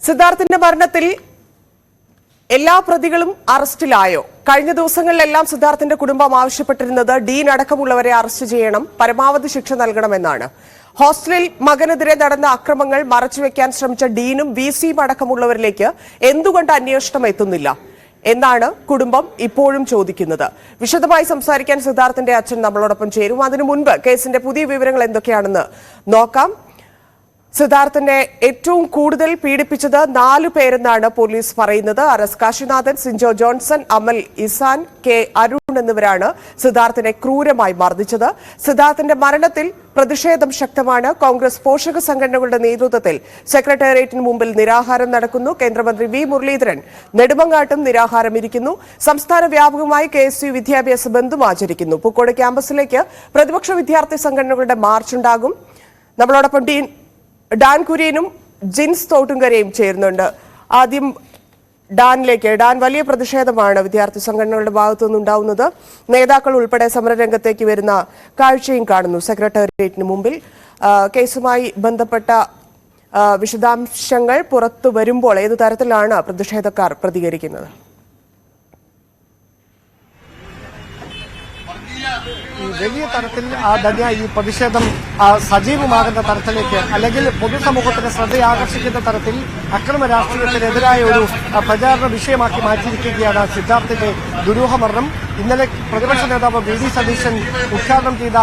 സിദ്ധാർത്ഥിന്റെ മരണത്തിൽ എല്ലാ പ്രതികളും അറസ്റ്റിലായോ? കഴിഞ്ഞ ദിവസങ്ങളിലെല്ലാം സിദ്ധാർത്ഥിന്റെ കുടുംബം ആവശ്യപ്പെട്ടിരുന്നത് ഡീൻ അടക്കമുള്ളവരെ അറസ്റ്റ് ചെയ്യണം, പരമാവധി ശിക്ഷ നൽകണമെന്നാണ്. ഹോസ്റ്റലിൽ മകനെതിരെ നടന്ന അക്രമങ്ങൾ മറച്ചുവെക്കാൻ ശ്രമിച്ച ഡീനും വിസിയും അടക്കമുള്ളവരിലേക്ക് എന്തുകൊണ്ട് അന്വേഷണം എത്തുന്നില്ല എന്നാണ് കുടുംബം ഇപ്പോഴും ചോദിക്കുന്നത്. വിശദമായി സംസാരിക്കാൻ സിദ്ധാർത്ഥിന്റെ അച്ഛൻ നമ്മളോടൊപ്പം ചേരും. അതിനു മുൻപ് കേസിന്റെ പുതിയ വിവരങ്ങൾ എന്തൊക്കെയാണെന്ന് നോക്കാം. സിദ്ധാർത്ഥിനെ ഏറ്റവും കൂടുതൽ പീഡിപ്പിച്ചത് 4 പേരെന്നാണ് പോലീസ് പറയുന്നത്. RS കാശിനാഥൻ, സിൻജോ ജോൺസൺ, അമൽ ഇസാൻ, കെ അരുൺ എന്നിവരാണ് സിദ്ധാർത്ഥിനെ ക്രൂരമായി മർദ്ദിച്ചത്. സിദ്ധാർത്ഥിന്റെ മരണത്തിൽ പ്രതിഷേധം ശക്തമാണ്. കോൺഗ്രസ് പോഷക സംഘടനകളുടെ നേതൃത്വത്തിൽ സെക്രട്ടേറിയറ്റിന് മുമ്പിൽ നിരാഹാരം നടക്കുന്നു. കേന്ദ്രമന്ത്രി വി മുരളീധരൻ നെടുമങ്ങാട്ടും നിരാഹാരം ഇരിക്കുന്നു. സംസ്ഥാന വ്യാപകമായി KSU വിദ്യാഭ്യാസ ബന്ധം ആചരിക്കുന്നു. പൂക്കോട് ക്യാമ്പസിലേക്ക് പ്രതിപക്ഷ വിദ്യാർത്ഥി സംഘടനകളുടെ മാർച്ചുണ്ടാകും. നമ്മളോടൊപ്പം ഡാൻ കുര്യനും ജിൻസ് തോട്ടുംകരയും ചേരുന്നുണ്ട്. ആദ്യം ഡാനിലേക്ക്. ഡാൻ, വലിയ പ്രതിഷേധമാണ് വിദ്യാർത്ഥി സംഘടനകളുടെ ഭാഗത്തു നിന്നുണ്ടാവുന്നത്. നേതാക്കൾ ഉൾപ്പെടെ സമരരംഗത്തേക്ക് വരുന്ന കാഴ്ചയും കാണുന്നു സെക്രട്ടേറിയറ്റിന് മുമ്പിൽ. കേസുമായി ബന്ധപ്പെട്ട വിശദാംശങ്ങൾ പുറത്തു വരുമ്പോൾ ഏതു തരത്തിലാണ് പ്രതിഷേധക്കാർ പ്രതികരിക്കുന്നത്? വലിയ തരത്തിൽ തന്നെ ഈ പ്രതിഷേധം സജീവമാകുന്ന തരത്തിലേക്ക്, അല്ലെങ്കിൽ പൊതുസമൂഹത്തിന്റെ ശ്രദ്ധയാകർഷിക്കുന്ന തരത്തിൽ അക്രമ രാഷ്ട്രീയത്തിനെതിരായ ഒരു പ്രചാരണ വിഷയമാക്കി മാറ്റിയിരിക്കുകയാണ് സിദ്ധാർത്ഥിന്റെ ദുരൂഹമരണം. ഇന്നലെ പ്രതിപക്ഷ നേതാവ് VD സതീശൻ ഉദ്ഘാടനം ചെയ്ത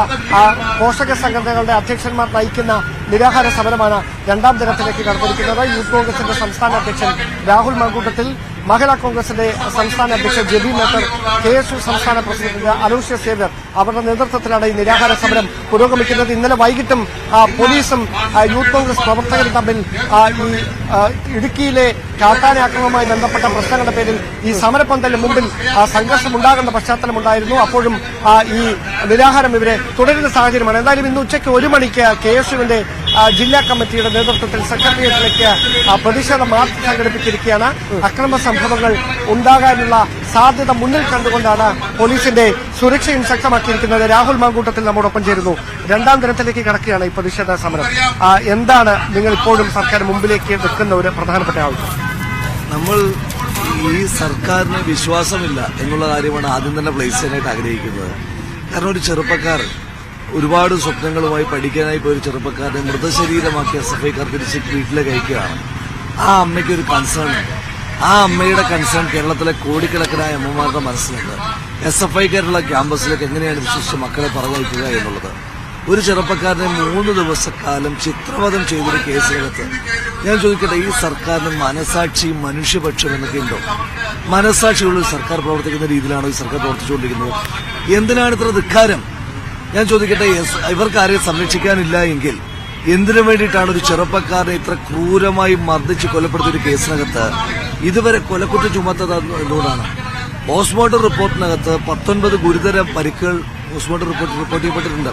പോഷക സംഘടനകളുടെ അധ്യക്ഷന്മാർ നയിക്കുന്ന നിരാഹാര സമരമാണ് 2ാം ദിനത്തിലേക്ക് കടന്നിരിക്കുന്നത്. യൂത്ത് കോൺഗ്രസിന്റെ സംസ്ഥാന അധ്യക്ഷൻ രാഹുൽ മാങ്കൂട്ടത്തിൽ, മഹിളാ കോൺഗ്രസിന്റെ സംസ്ഥാന അധ്യക്ഷൻ ജെബി മേത്തർ, KSU സംസ്ഥാന പ്രസിഡന്റ് അലോഷ്യസ് സേവ്യർ, അവരുടെ നേതൃത്വത്തിലാണ് ഈ നിരാഹാര സമരം പുരോഗമിക്കുന്നത്. ഇന്നലെ വൈകിട്ടും പോലീസും യൂത്ത് കോൺഗ്രസ് പ്രവർത്തകരും തമ്മിൽ ഈ ഇടുക്കിയിലെ കാട്ടാന ആക്രമണവുമായി ബന്ധപ്പെട്ട പ്രശ്നങ്ങളുടെ പേരിൽ ഈ സമരപന്തലിന് മുമ്പിൽ സംഘർഷമുണ്ടാകുന്ന പശ്ചാത്തലമുണ്ടായിരുന്നു. അപ്പോഴും ഈ നിരാഹാരം ഇവരെ തുടരുന്ന സാഹചര്യമാണ്. എന്തായാലും ഇന്ന് ഉച്ചയ്ക്ക് 1 മണിക്ക് KSUവിന്റെ ജില്ലാ കമ്മിറ്റിയുടെ നേതൃത്വത്തിൽ സെക്രട്ടേറിയറ്റിലേക്ക് പ്രതിഷേധ മാർച്ച് സംഘടിപ്പിച്ചിരിക്കുകയാണ്. അക്രമ സംഭവങ്ങൾ ഉണ്ടാകാനുള്ള സാധ്യത മുന്നിൽ കണ്ടുകൊണ്ടാണ് പോലീസിന്റെ സുരക്ഷയും ശക്തമാക്കിയിരിക്കുന്നത്. രാഹുൽ മാങ്കൂട്ടത്തിൽ നമ്മോടൊപ്പം ചേരുന്നു. 2ാം ദിനത്തിലേക്ക് കടക്കുകയാണ് ഈ പ്രതിഷേധ സമരം. എന്താണ് നിങ്ങൾ ഇപ്പോഴും സർക്കാർ മുമ്പിലേക്ക് വെക്കുന്ന ഒരു പ്രധാനപ്പെട്ട ആവശ്യം? നമ്മൾ ഈ സർക്കാരിന് വിശ്വാസമില്ല എന്നുള്ള കാര്യമാണ് ആദ്യം തന്നെ പ്ലേസ് ചെയ്യാനായിട്ട് ആഗ്രഹിക്കുന്നത്. കാരണം ഒരു ചെറുപ്പക്കാരൻ ഒരുപാട് സ്വപ്നങ്ങളുമായി പഠിക്കാനായി പോയൊരു ചെറുപ്പക്കാരനെ മൃതശരീരമാക്കി SFIക്കാർ തിരിച്ച് വീട്ടിലേക്ക് അയക്കുകയാണ്. ആ അമ്മയ്ക്ക് ഒരു കൺസേൺ ഉണ്ട്. ആ അമ്മയുടെ കൺസേൺ കേരളത്തിലെ കോടിക്കണക്കിനായ അമ്മമാരുടെ മനസ്സിലുണ്ട്. SFIക്കാരുള്ള ക്യാമ്പസിലേക്ക് എങ്ങനെയാണ് വിശ്വസിച്ച് മക്കളെ പറഞ്ഞയക്കുക എന്നുള്ളത്. ഒരു ചെറുപ്പക്കാരനെ 3 ദിവസക്കാലം ചിത്രവധം ചെയ്തൊരു കേസിനകത്ത് ഞാൻ ചോദിക്കട്ടെ, ഈ സർക്കാരിന് മനസാക്ഷിയും മനുഷ്യപക്ഷം എന്നൊക്കെ ഉണ്ടോ? മനസാക്ഷിയുള്ള സർക്കാർ പ്രവർത്തിക്കുന്ന രീതിയിലാണോ ഈ സർക്കാർ പ്രവർത്തിച്ചുകൊണ്ടിരിക്കുന്നത്? എന്തിനാണ് ഇത്ര ധിക്കാരം? ഞാൻ ചോദിക്കട്ടെ, ഇവർക്ക് ആരെയും സംരക്ഷിക്കാനില്ല എങ്കിൽ എന്തിനു വേണ്ടിയിട്ടാണ് ഒരു ചെറുപ്പക്കാരനെ ഇത്ര ക്രൂരമായി മർദ്ദിച്ച് കൊലപ്പെടുത്തിയൊരു കേസിനകത്ത് ഇതുവരെ കൊലക്കുറ്റം ചുമത്തത്? എന്തുകൊണ്ടാണ്? പോസ്റ്റ്മോർട്ടം റിപ്പോർട്ടിനകത്ത് 19 ഗുരുതര പരിക്കുകൾ പോസ്റ്റ്മോർട്ടം റിപ്പോർട്ട് ചെയ്യപ്പെട്ടിട്ടുണ്ട്.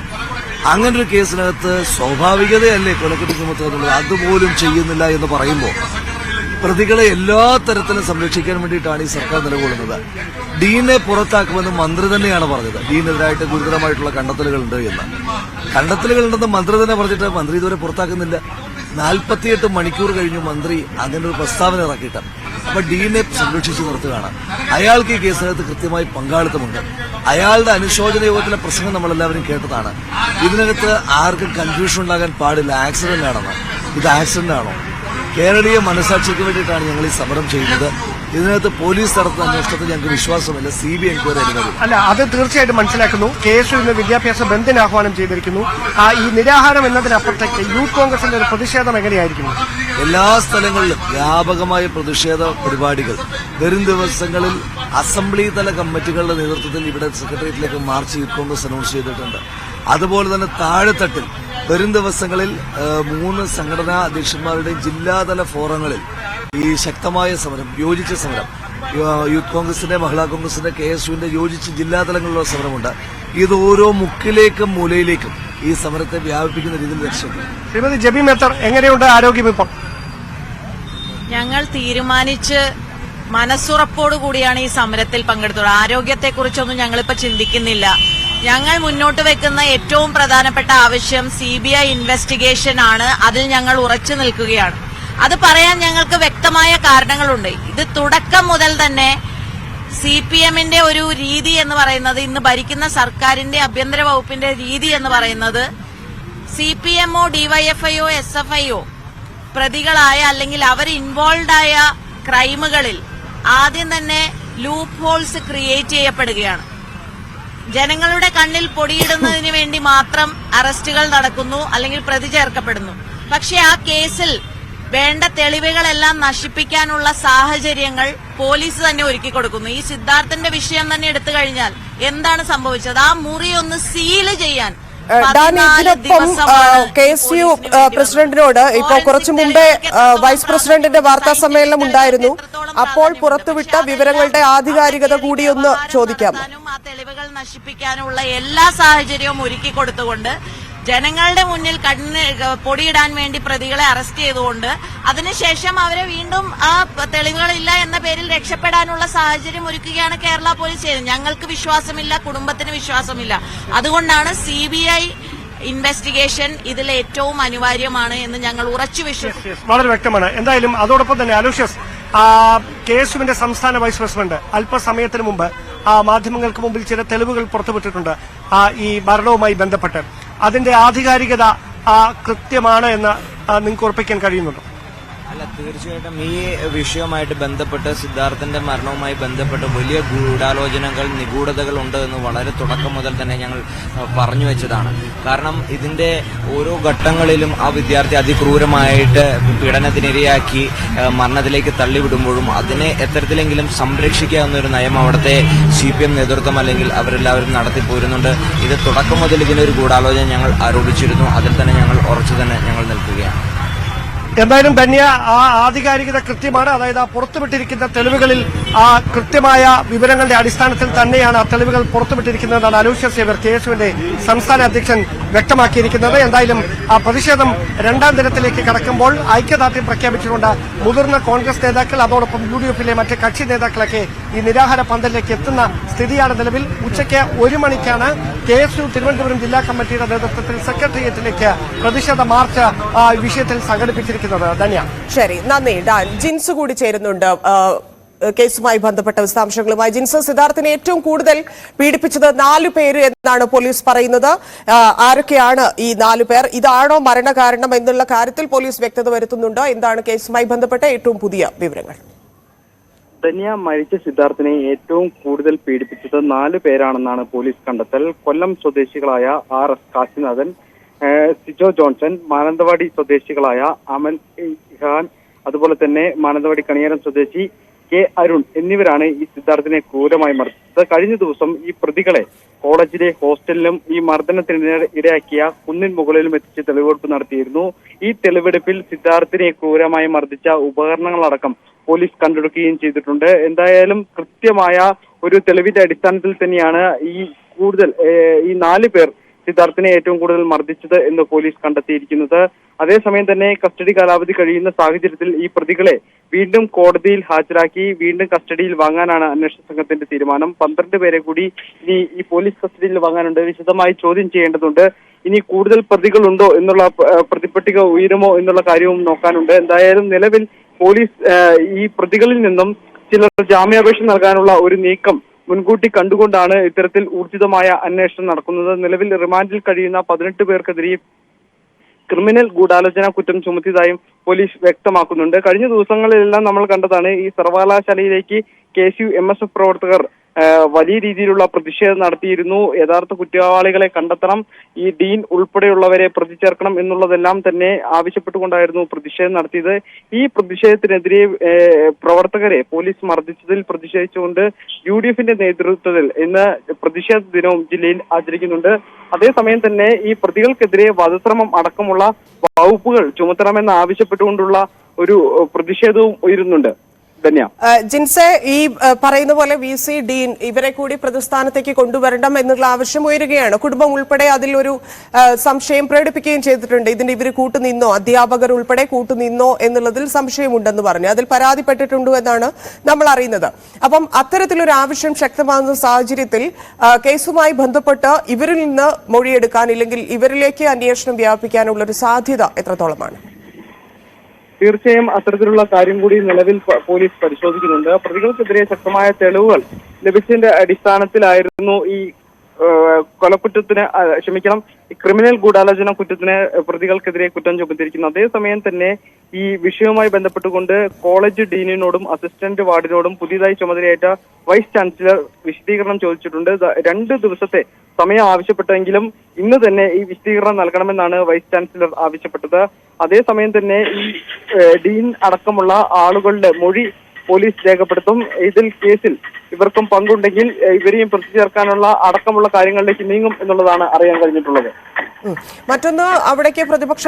അങ്ങനെ ഒരു കേസിനകത്ത് സ്വാഭാവികതയല്ലേ കൊലക്കുറ്റം ചുമത്തുക എന്നുള്ളത്? അതുപോലും ചെയ്യുന്നില്ല എന്ന് പറയുമ്പോൾ പ്രതികളെ എല്ലാ തരത്തിലും സംരക്ഷിക്കാൻ വേണ്ടിയിട്ടാണ് ഈ സർക്കാർ നിലകൊള്ളുന്നത്. ഡീനെ പുറത്താക്കുമെന്ന് മന്ത്രി തന്നെയാണ് പറഞ്ഞത്. ഡീനെതിരായിട്ട് ഗുരുതരമായിട്ടുള്ള കണ്ടെത്തലുകളുണ്ട് എന്ന്. കണ്ടെത്തലുകളുണ്ടെന്ന് മന്ത്രി തന്നെ പറഞ്ഞിട്ട് മന്ത്രി ഇതുവരെ പുറത്താക്കുന്നില്ല. 48 മണിക്കൂർ കഴിഞ്ഞു മന്ത്രി അങ്ങനെ ഒരു പ്രസ്താവന ഇറക്കിയിട്ട്. അപ്പൊ ഡീനെ സംരക്ഷിച്ചു നിർത്തുകയാണ്. അയാൾക്ക് ഈ കേസിനകത്ത് കൃത്യമായി പങ്കാളിത്തമുണ്ട്. അയാളുടെ അനുശോചന യോഗത്തിലെ പ്രസംഗം നമ്മളെല്ലാവരും കേട്ടതാണ്. ഇതിനകത്ത് ആർക്കും കൺഫ്യൂഷൻ ഉണ്ടാകാൻ പാടില്ല ആക്സിഡന്റ് ആണെന്ന്. ഇത് ആക്സിഡന്റ് ആണോ? കേരളീയ മനസാക്ഷിക്ക് വേണ്ടിയിട്ടാണ് ഞങ്ങൾ ഈ സമരം ചെയ്യുന്നത്. ഇതിനകത്ത് പോലീസ് നടത്തുന്ന അന്വേഷണത്തിൽ ഞങ്ങൾക്ക് വിശ്വാസമില്ല. CBI എൻക്വയറി അനുവദിക്കും. അല്ല, അത് തീർച്ചയായിട്ടും മനസ്സിലാക്കുന്നു. KSUവിന്റെ വിദ്യാഭ്യാസ ബന്ദിന് ആഹ്വാനം ചെയ്തിരിക്കുന്നു. ഈ നിരാഹാരം എന്നതിനപ്പുറത്തേക്ക് യൂത്ത് കോൺഗ്രസിന്റെ ഒരു പ്രതിഷേധം എങ്ങനെയായിരിക്കും? എല്ലാ സ്ഥലങ്ങളിലും വ്യാപകമായ പ്രതിഷേധ പരിപാടികൾ വരും ദിവസങ്ങളിൽ അസംബ്ലി തല കമ്മിറ്റികളുടെ നേതൃത്വത്തിൽ ഇവിടെ സെക്രട്ടേറിയറ്റിലേക്ക് മാർച്ച് യൂത്ത് കോൺഗ്രസ് അനൗൺസ് ചെയ്തിട്ടുണ്ട്. അതുപോലെ തന്നെ താഴെത്തട്ടിൽ വരും ദിവസങ്ങളിൽ 3 സംഘടനാ അധ്യക്ഷന്മാരുടെയും ജില്ലാതല ഫോറങ്ങളിൽ ഈ ശക്തമായ സമരം, യോജിച്ച സമരം, യൂത്ത് കോൺഗ്രസിന്റെ, മഹിളാ കോൺഗ്രസിന്റെ, KSUവിന്റെ യോജിച്ച് ജില്ലാതലങ്ങളിലുള്ള സമരമുണ്ട്. ഇത് ഓരോ മുക്കിലേക്കും മൂലയിലേക്കും ഈ സമരത്തെ വ്യാപിപ്പിക്കുന്ന രീതിയിൽ ലക്ഷ്യമില്ല. ശ്രീമതി ജെബി മേത്തർ, എങ്ങനെയുണ്ട് ആരോഗ്യം ഇപ്പോൾ? ഞങ്ങൾ തീരുമാനിച്ച് മനസ്സുറപ്പോടുകൂടിയാണ് ഈ സമരത്തിൽ പങ്കെടുത്തത്. ആരോഗ്യത്തെക്കുറിച്ചൊന്നും ഞങ്ങളിപ്പോ ചിന്തിക്കുന്നില്ല. ഞങ്ങൾ മുന്നോട്ട് വെക്കുന്ന ഏറ്റവും പ്രധാനപ്പെട്ട ആവശ്യം CBI ഇൻവെസ്റ്റിഗേഷൻ ആണ്. അതിൽ ഞങ്ങൾ ഉറച്ചു നിൽക്കുകയാണ്. അത് പറയാൻ ഞങ്ങൾക്ക് വ്യക്തമായ കാരണങ്ങളുണ്ട്. ഇത് തുടക്കം മുതൽ തന്നെ CPM-ന്റെ ഒരു രീതി എന്ന് പറയുന്നത്, ഇന്ന് ഭരിക്കുന്ന സർക്കാരിന്റെ ആഭ്യന്തര വകുപ്പിന്റെ രീതി എന്ന് പറയുന്നത്, CPM-ഓ DYFI-യോ SFI-യോ പ്രതികളായ അല്ലെങ്കിൽ അവർ ഇൻവോൾവ് ആയ ക്രൈമുകളിൽ ആദ്യം തന്നെ ലൂപ്പ് ഹോൾസ് ക്രിയേറ്റ് ചെയ്യപ്പെടുകയാണ്. ജനങ്ങളുടെ കണ്ണിൽ പൊടിയിടുന്നതിന് വേണ്ടി മാത്രം അറസ്റ്റുകൾ നടക്കുന്നു അല്ലെങ്കിൽ പ്രതി ചേർക്കപ്പെടുന്നു. പക്ഷെ ആ കേസിൽ വേണ്ട തെളിവുകളെല്ലാം നശിപ്പിക്കാനുള്ള സാഹചര്യങ്ങൾ പോലീസ് തന്നെ ഒരുക്കി കൊടുക്കുന്നു. ഈ സിദ്ധാർത്ഥന്റെ വിഷയം തന്നെ എടുത്തു കഴിഞ്ഞാൽ എന്താണ് സംഭവിച്ചത്? ആ മുറി ഒന്ന് സീല് ചെയ്യാൻ ഇതിനൊപ്പം KSU പ്രസിഡന്റിനോട് ഇപ്പോ കുറച്ചു മുമ്പേ വൈസ് പ്രസിഡന്റിന്റെ വാർത്താ സമ്മേളനം ഉണ്ടായിരുന്നു. അപ്പോൾ പുറത്തുവിട്ട വിവരങ്ങളുടെ ആധികാരികത കൂടി ഒന്ന് ചോദിക്കാം. ആ തെളിവുകൾ നശിപ്പിക്കാനുള്ള എല്ലാ സാഹചര്യവും ഒരുക്കി കൊടുത്തുകൊണ്ട് ജനങ്ങളുടെ മുന്നിൽ പൊടിയിടാൻ വേണ്ടി പ്രതികളെ അറസ്റ്റ് ചെയ്തുകൊണ്ട് അതിനുശേഷം അവരെ വീണ്ടും ആ തെളിവുകളില്ല എന്ന പേരിൽ രക്ഷപ്പെടാനുള്ള സാഹചര്യം ഒരുക്കുകയാണ് കേരള പോലീസ് ചെയ്തത്. ഞങ്ങൾക്ക് വിശ്വാസമില്ല, കുടുംബത്തിന് വിശ്വാസമില്ല. അതുകൊണ്ടാണ് CBI ഇൻവെസ്റ്റിഗേഷൻ ഇതിൽ ഏറ്റവും അനിവാര്യമാണ് എന്ന് ഞങ്ങൾ ഉറച്ചു വിശ്വസിക്കുന്നു. വളരെ വ്യക്തമാണ്. എന്തായാലും അതോടൊപ്പം തന്നെ അലോഷ്യസ്, KSUവിന്റെ സംസ്ഥാന വൈസ് പ്രസിഡന്റ് അല്പസമയത്തിന് മുമ്പ് മാധ്യമങ്ങൾക്ക് മുമ്പിൽ ചില തെളിവുകൾ പുറത്തുവിട്ടിട്ടുണ്ട് ഈ മരണവുമായി ബന്ധപ്പെട്ട്. അതിന്റെ ആധികാരികത കൃത്യമാണ് എന്ന് നിങ്ങൾക്ക് ഉറപ്പിക്കാൻ കഴിയുന്നുണ്ടോ? അല്ല, തീർച്ചയായിട്ടും ഈ വിഷയവുമായിട്ട് ബന്ധപ്പെട്ട്, സിദ്ധാർത്ഥന്റെ മരണവുമായി ബന്ധപ്പെട്ട് വലിയ ഗൂഢാലോചനകൾ, നിഗൂഢതകൾ ഉണ്ട് എന്ന് വളരെ തുടക്കം മുതൽ തന്നെ ഞങ്ങൾ പറഞ്ഞു വെച്ചതാണ്. കാരണം ഇതിന്റെ ഓരോ ഘട്ടങ്ങളിലും ആ വിദ്യാർത്ഥി അതിക്രൂരമായിട്ട് പീഡനത്തിനിരയാക്കി മരണത്തിലേക്ക് തള്ളിവിടുമ്പോഴും അതിനെ എത്തരത്തിലെങ്കിലും സംരക്ഷിക്കാവുന്ന ഒരു നയം അവിടുത്തെ CPM നേതൃത്വം അല്ലെങ്കിൽ അവരെല്ലാവരും നടത്തിപ്പോരുന്നുണ്ട്. ഇത് തുടക്കം മുതൽ ഇതിനൊരു ഗൂഢാലോചന ഞങ്ങൾ ആരോപിച്ചിരുന്നു. അതിൽ തന്നെ ഞങ്ങൾ ഉറച്ചു തന്നെ ഞങ്ങൾ നിൽക്കുകയാണ്. എന്തായാലും ധന്യ, ആ ആധികാരികത കൃത്യമാണ്. അതായത് ആ പുറത്തുവിട്ടിരിക്കുന്ന തെളിവുകളിൽ ആ കൃത്യമായ വിവരങ്ങളുടെ അടിസ്ഥാനത്തിൽ തന്നെയാണ് ആ തെളിവുകൾ പുറത്തുവിട്ടിരിക്കുന്നതെന്നാണ് അലോഷ്യസ് സേവ്യർ, KSUവിന്റെ സംസ്ഥാന അധ്യക്ഷൻ, വ്യക്തമാക്കിയിരിക്കുന്നത്. എന്തായാലും ആ പ്രതിഷേധം രണ്ടാം ദിനത്തിലേക്ക് കടക്കുമ്പോൾ ഐക്യദാർഢ്യം പ്രഖ്യാപിച്ചുകൊണ്ട് മുതിർന്ന കോൺഗ്രസ് നേതാക്കൾ, അതോടൊപ്പം UDF-ലെ മറ്റ് കക്ഷി നേതാക്കളൊക്കെ ഈ നിരാഹാര പന്തലിലേക്ക് എത്തുന്ന സ്ഥിതിയാണ് നിലവിൽ. ഉച്ചയ്ക്ക് 1 മണിക്കാണ് KSU തിരുവനന്തപുരം ജില്ലാ കമ്മിറ്റിയുടെ നേതൃത്വത്തിൽ സെക്രട്ടേറിയറ്റിലേക്ക് പ്രതിഷേധ മാർച്ച് വിഷയത്തിൽ സംഘടിപ്പിച്ചിരിക്കുന്നത്. ശരി, നന്ദി ഡാൻ. ജിൻസ് കൂടി ചേരുന്നുണ്ട് കേസുമായി ബന്ധപ്പെട്ട വിശദാംശങ്ങളുമായി. ജിൻസ്, സിദ്ധാർത്ഥിനെ ഏറ്റവും കൂടുതൽ പീഡിപ്പിച്ചത് 4 പേര് എന്നാണ് പോലീസ് പറയുന്നത്. ആരൊക്കെയാണ് ഈ 4 പേർ? ഇതാണോ മരണകാരണം എന്നുള്ള കാര്യത്തിൽ പോലീസ് വ്യക്തത വരുത്തുന്നുണ്ടോ? എന്താണ് കേസുമായി ബന്ധപ്പെട്ട ഏറ്റവും പുതിയ വിവരങ്ങൾ? ധന്യ, മരിച്ച സിദ്ധാർത്ഥിനെ ഏറ്റവും കൂടുതൽ പീഡിപ്പിച്ചത് 4 പേരാണെന്നാണ് പോലീസ് കണ്ടെത്തൽ. കൊല്ലം സ്വദേശികളായ RS കാശിനാഥൻ, സിജോ ജോൺസൺ, മാനന്തവാടി സ്വദേശികളായ അമൽ ഖാൻ, അതുപോലെ തന്നെ മാനന്തവാടി കണിയാരം സ്വദേശി K അരുൺ എന്നിവരാണ് ഈ സിദ്ധാർത്ഥിനെ ക്രൂരമായി മർദ്ദിച്ചത്. കഴിഞ്ഞ ദിവസം ഈ പ്രതികളെ കോളേജിലെ ഹോസ്റ്റലിലും ഈ മർദ്ദനത്തിന് ഇടയാക്കിയ കുന്നിൻ മുകളിലും എത്തിച്ച് തെളിവെടുപ്പ് നടത്തിയിരുന്നു. ഈ തെളിവെടുപ്പിൽ സിദ്ധാർത്ഥിനെ ക്രൂരമായി മർദ്ദിച്ച ഉപകരണങ്ങളടക്കം പോലീസ് കണ്ടെടുക്കുകയും ചെയ്തിട്ടുണ്ട്. എന്തായാലും കൃത്യമായ ഒരു തെളിവിന്റെ അടിസ്ഥാനത്തിൽ തന്നെയാണ് ഈ 4 പേർ സിദ്ധാർത്ഥിനെ ഏറ്റവും കൂടുതൽ മർദ്ദിച്ചത് എന്ന് പോലീസ് കണ്ടെത്തിയിരിക്കുന്നത്. അതേസമയം തന്നെ കസ്റ്റഡി കാലാവധി കഴിയുന്ന സാഹചര്യത്തിൽ ഈ പ്രതികളെ വീണ്ടും കോടതിയിൽ ഹാജരാക്കി വീണ്ടും കസ്റ്റഡിയിൽ വാങ്ങാനാണ് അന്വേഷണ സംഘത്തിന്റെ തീരുമാനം. 12 പേരെ കൂടി ഇനി ഈ പോലീസ് കസ്റ്റഡിയിൽ വാങ്ങാനുണ്ട്. വിശദമായി ചോദ്യം ചെയ്യേണ്ടതുണ്ട്. ഇനി കൂടുതൽ പ്രതികളുണ്ടോ എന്നുള്ള പ്രതിപട്ടിക ഉയരുമോ എന്നുള്ള കാര്യവും നോക്കാനുണ്ട്. എന്തായാലും നിലവിൽ പോലീസ് ഈ പ്രതികളിൽ നിന്നും ചിലർ ജാമ്യാപേക്ഷ നൽകാനുള്ള ഒരു നീക്കം മുൻകൂട്ടി കണ്ടുകൊണ്ടാണ് ഇത്തരത്തിൽ ഊർജിതമായ അന്വേഷണം നടക്കുന്നത്. നിലവിൽ റിമാൻഡിൽ കഴിയുന്ന 18 പേർക്കെതിരെ ക്രിമിനൽ ഗൂഢാലോചന കുറ്റം ചുമത്തിയതായും പോലീസ് വ്യക്തമാക്കുന്നുണ്ട്. കഴിഞ്ഞ ദിവസങ്ങളിലെല്ലാം നമ്മൾ കണ്ടതാണ് ഈ സർവകലാശാലയിലേക്ക് KSU MSF പ്രവർത്തകർ വലിയ രീതിയിലുള്ള പ്രതിഷേധം നടത്തിയിരുന്നു. യഥാർത്ഥ കുറ്റവാളികളെ കണ്ടെത്തണം, ഈ ഡീൻ ഉൾപ്പെടെയുള്ളവരെ പ്രതി ചേർക്കണം എന്നുള്ളതെല്ലാം തന്നെ ആവശ്യപ്പെട്ടുകൊണ്ടായിരുന്നു പ്രതിഷേധം നടത്തിയത്. ഈ പ്രതിഷേധത്തിനെതിരെ പ്രവർത്തകരെ പോലീസ് മർദ്ദിച്ചതിൽ പ്രതിഷേധിച്ചുകൊണ്ട് UDF-ന്റെ നേതൃത്വത്തിൽ ഇന്ന് പ്രതിഷേധ ദിനവും ജില്ലയിൽ ആചരിക്കുന്നുണ്ട്. അതേസമയം തന്നെ ഈ പ്രതികൾക്കെതിരെ വധശ്രമം അടക്കമുള്ള വകുപ്പുകൾ ചുമത്തണമെന്ന് ആവശ്യപ്പെട്ടുകൊണ്ടുള്ള ഒരു പ്രതിഷേധവും ഉയരുന്നുണ്ട്. ജിൻസെ, ഈ പറയുന്ന പോലെ VC, ഡീൻ ഇവരെ കൂടി പ്രതിസ്ഥാനത്തേക്ക് കൊണ്ടുവരണം എന്നുള്ള ആവശ്യം ഉയരുകയാണ്. കുടുംബം ഉൾപ്പെടെ അതിലൊരു സംശയം പ്രകടിപ്പിക്കുകയും ചെയ്തിട്ടുണ്ട്. ഇതിന് ഇവർ കൂട്ടുനിന്നോ, അധ്യാപകർ ഉൾപ്പെടെ കൂട്ടുനിന്നോ എന്നുള്ളതിൽ സംശയമുണ്ടെന്ന് പറഞ്ഞു. അതിൽ പരാതിപ്പെട്ടിട്ടുണ്ടോ എന്നാണ് നമ്മൾ അറിയുന്നത്. അപ്പം അത്തരത്തിലൊരു ആവശ്യം ശക്തമാകുന്ന സാഹചര്യത്തിൽ കേസുമായി ബന്ധപ്പെട്ട് ഇവരിൽ നിന്ന് മൊഴിയെടുക്കാൻ, ഇല്ലെങ്കിൽ ഇവരിലേക്ക് അന്വേഷണം വ്യാപിപ്പിക്കാനുള്ള ഒരു സാധ്യത എത്രത്തോളമാണ്? തീർച്ചയായും അത്തരത്തിലുള്ള കാര്യം കൂടി നിലവിൽ പോലീസ് പരിശോധിക്കുന്നുണ്ട്. പ്രതികൾക്കെതിരെ ശക്തമായ തെളിവുകൾ ലഭിച്ചതിന്റെ അടിസ്ഥാനത്തിലായിരുന്നു ഈ കൊലക്കുറ്റത്തിന് ക്രിമിനൽ ഗൂഢാലോചന കുറ്റത്തിന് പ്രതികൾക്കെതിരെ കുറ്റം ചുമത്തിയിരിക്കുന്നത്. അതേസമയം തന്നെ ഈ വിഷയവുമായി ബന്ധപ്പെട്ടുകൊണ്ട് കോളേജ് ഡീനിനോടും അസിസ്റ്റന്റ് വാർഡിനോടും പുതിയതായി ചുമതലയേറ്റ വൈസ് ചാൻസലർ വിശദീകരണം ചോദിച്ചിട്ടുണ്ട്. 2 ദിവസത്തെ സമയം ആവശ്യപ്പെട്ടെങ്കിലും ഇന്ന് തന്നെ ഈ വിശദീകരണം നൽകണമെന്നാണ് വൈസ് ചാൻസലർ ആവശ്യപ്പെട്ടത്. അതേസമയം തന്നെ ഈ ഡീൻ അടക്കമുള്ള ആളുകളുടെ മൊഴി പോലീസ് രേഖപ്പെടുത്തും. ഇതിൽ കേസിൽ ഇവർക്കും പങ്കുണ്ടെങ്കിൽ ഇവരെയും പ്രതി ചേർക്കാനുള്ള അടക്കമുള്ള കാര്യങ്ങളിലേക്ക് നീങ്ങും എന്നുള്ളതാണ് അറിയാൻ കഴിഞ്ഞിട്ടുള്ളത്. മറ്റൊന്ന്, അവിടേക്ക് പ്രതിപക്ഷ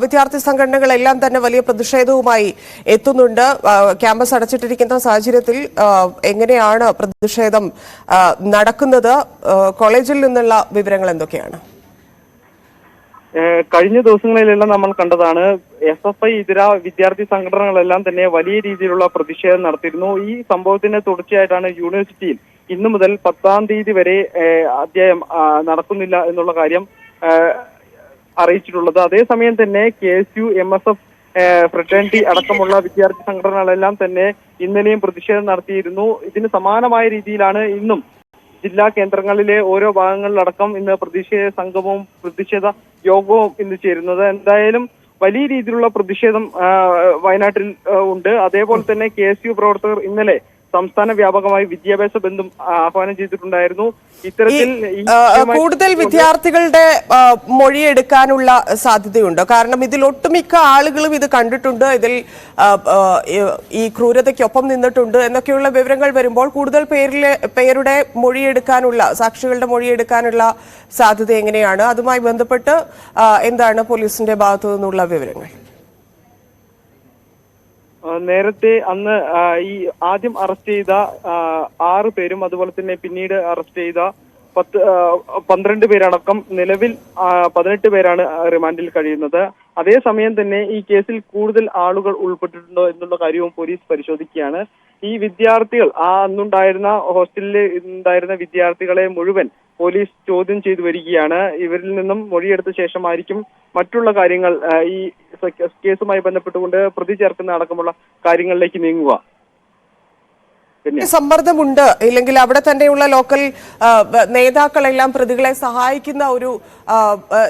വിദ്യാർത്ഥി സംഘടനകളെല്ലാം തന്നെ വലിയ പ്രതിഷേധവുമായി എത്തുന്നുണ്ട്. ക്യാമ്പസ് അടച്ചിട്ടിരിക്കുന്ന സാഹചര്യത്തിൽ എങ്ങനെയാണ് പ്രതിഷേധം നടക്കുന്നത്? കോളേജിൽ നിന്നുള്ള വിവരങ്ങൾ എന്തൊക്കെയാണ്? കഴിഞ്ഞ ദിവസങ്ങളിലെല്ലാം നമ്മൾ കണ്ടതാണ് SFI ഇതര വിദ്യാർത്ഥി സംഘടനകളെല്ലാം തന്നെ വലിയ രീതിയിലുള്ള പ്രതിഷേധം നടത്തിയിരുന്നു. ഈ സംഭവത്തിന് തുടർച്ചയായിട്ടാണ് യൂണിവേഴ്സിറ്റിയിൽ ഇന്നു മുതൽ 10-ാം തീയതി വരെ അധ്യായം നടക്കുന്നില്ല എന്നുള്ള കാര്യം അറിയിച്ചിട്ടുള്ളത്. അതേസമയം തന്നെ KSU, MSF, ഫ്രട്ടേണിറ്റി അടക്കമുള്ള വിദ്യാർത്ഥി സംഘടനകളെല്ലാം തന്നെ ഇന്നലെയും പ്രതിഷേധം നടത്തിയിരുന്നു. ഇതിന് സമാനമായ രീതിയിലാണ് ഇന്നും ജില്ലാ കേന്ദ്രങ്ങളിലെ ഓരോ ഭാഗങ്ങളിലടക്കം ഇന്ന് പ്രതിഷേധ സംഗമവും പ്രതിഷേധ യോഗവും ഇന്ന് ചേരുന്നത്. എന്തായാലും വലിയ രീതിയിലുള്ള പ്രതിഷേധം വയനാട്ടിൽ ഉണ്ട്. അതേപോലെ തന്നെ KSU പ്രവർത്തകർ ഇന്നലെ സംസ്ഥാന വ്യാപകമായി വിദ്യാഭ്യാസ ബന്ധം ആഹ്വാനം ചെയ്തിട്ടുണ്ടായിരുന്നു. ഇത്തരത്തിൽ കൂടുതൽ വിദ്യാർത്ഥികളുടെ മൊഴിയെടുക്കാനുള്ള സാധ്യതയുണ്ട്. കാരണം ഇതിൽ ഒട്ടുമിക്ക ആളുകളും ഇത് കണ്ടിട്ടുണ്ട്, ഇതിൽ ഈ ക്രൂരതയ്ക്കൊപ്പം നിന്നിട്ടുണ്ട് എന്നൊക്കെയുള്ള വിവരങ്ങൾ വരുമ്പോൾ കൂടുതൽ പേരുടെ മൊഴിയെടുക്കാനുള്ള, സാക്ഷികളുടെ മൊഴിയെടുക്കാനുള്ള സാധ്യത എങ്ങനെയാണ്? അതുമായി ബന്ധപ്പെട്ട് എന്താണ് പോലീസിന്റെ ഭാഗത്തു നിന്നുള്ള വിവരങ്ങൾ? നേരത്തെ അന്ന് ഈ ആദ്യം അറസ്റ്റ് ചെയ്ത 6 പേരും അതുപോലെ തന്നെ പിന്നീട് അറസ്റ്റ് ചെയ്ത 12 പേരടക്കം നിലവിൽ 18 പേരാണ് റിമാൻഡിൽ കഴിയുന്നത്. അതേസമയം തന്നെ ഈ കേസിൽ കൂടുതൽ ആളുകൾ ഉൾപ്പെട്ടിട്ടുണ്ടോ എന്നുള്ള കാര്യവും പോലീസ് പരിശോധിക്കുകയാണ്. ഈ വിദ്യാർത്ഥികൾ അന്നുണ്ടായിരുന്ന ഹോസ്റ്റലിൽ ഉണ്ടായിരുന്ന വിദ്യാർത്ഥികളെ മുഴുവൻ പോലീസ് ചോദ്യം ചെയ്തു വരികയാണ്. ഇവരിൽ നിന്നും മൊഴിയെടുത്ത ശേഷമായിരിക്കും മറ്റുള്ള കാര്യങ്ങൾ ഈ കേസുമായി ബന്ധപ്പെട്ടുകൊണ്ട് പ്രതി ചേർക്കുന്ന അടക്കമുള്ള കാര്യങ്ങളിലേക്ക് നീങ്ങുക. സമ്മർദ്ദമുണ്ട്, ഇല്ലെങ്കിൽ അവിടെ തന്നെയുള്ള ലോക്കൽ നേതാക്കളെല്ലാം പ്രതികളെ സഹായിക്കുന്ന ഒരു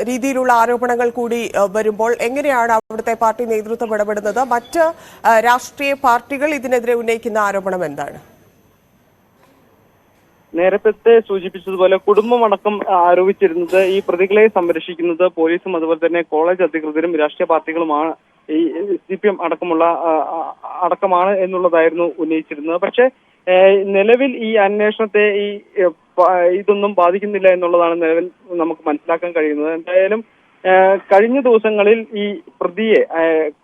രീതിയിലുള്ള ആരോപണങ്ങൾ കൂടി വരുമ്പോൾ എങ്ങനെയാണ് അവിടുത്തെ പാർട്ടി നേതൃത്വം ഇടപെടുന്നത്? മറ്റ് രാഷ്ട്രീയ പാർട്ടികൾ ഇതിനെതിരെ ഉന്നയിക്കുന്ന ആരോപണം എന്താണ്? നേരത്തെ സൂചിപ്പിച്ചതുപോലെ കുടുംബമടക്കം ആരോപിച്ചിരുന്നത് ഈ പ്രതികളെ സംരക്ഷിക്കുന്നത് പോലീസും അതുപോലെ തന്നെ കോളേജ് അധികൃതരും രാഷ്ട്രീയ പാർട്ടികളുമാണ്, ഈ CPM അടക്കമാണ് എന്നുള്ളതായിരുന്നു ഉന്നയിച്ചിരുന്നത്. പക്ഷെ നിലവിൽ ഈ അന്വേഷണത്തെ ഇതൊന്നും ബാധിക്കുന്നില്ല എന്നുള്ളതാണ് നിലവിൽ നമുക്ക് മനസ്സിലാക്കാൻ കഴിയുന്നത്. എന്തായാലും കഴിഞ്ഞ ദിവസങ്ങളിൽ ഈ പ്രതിയെ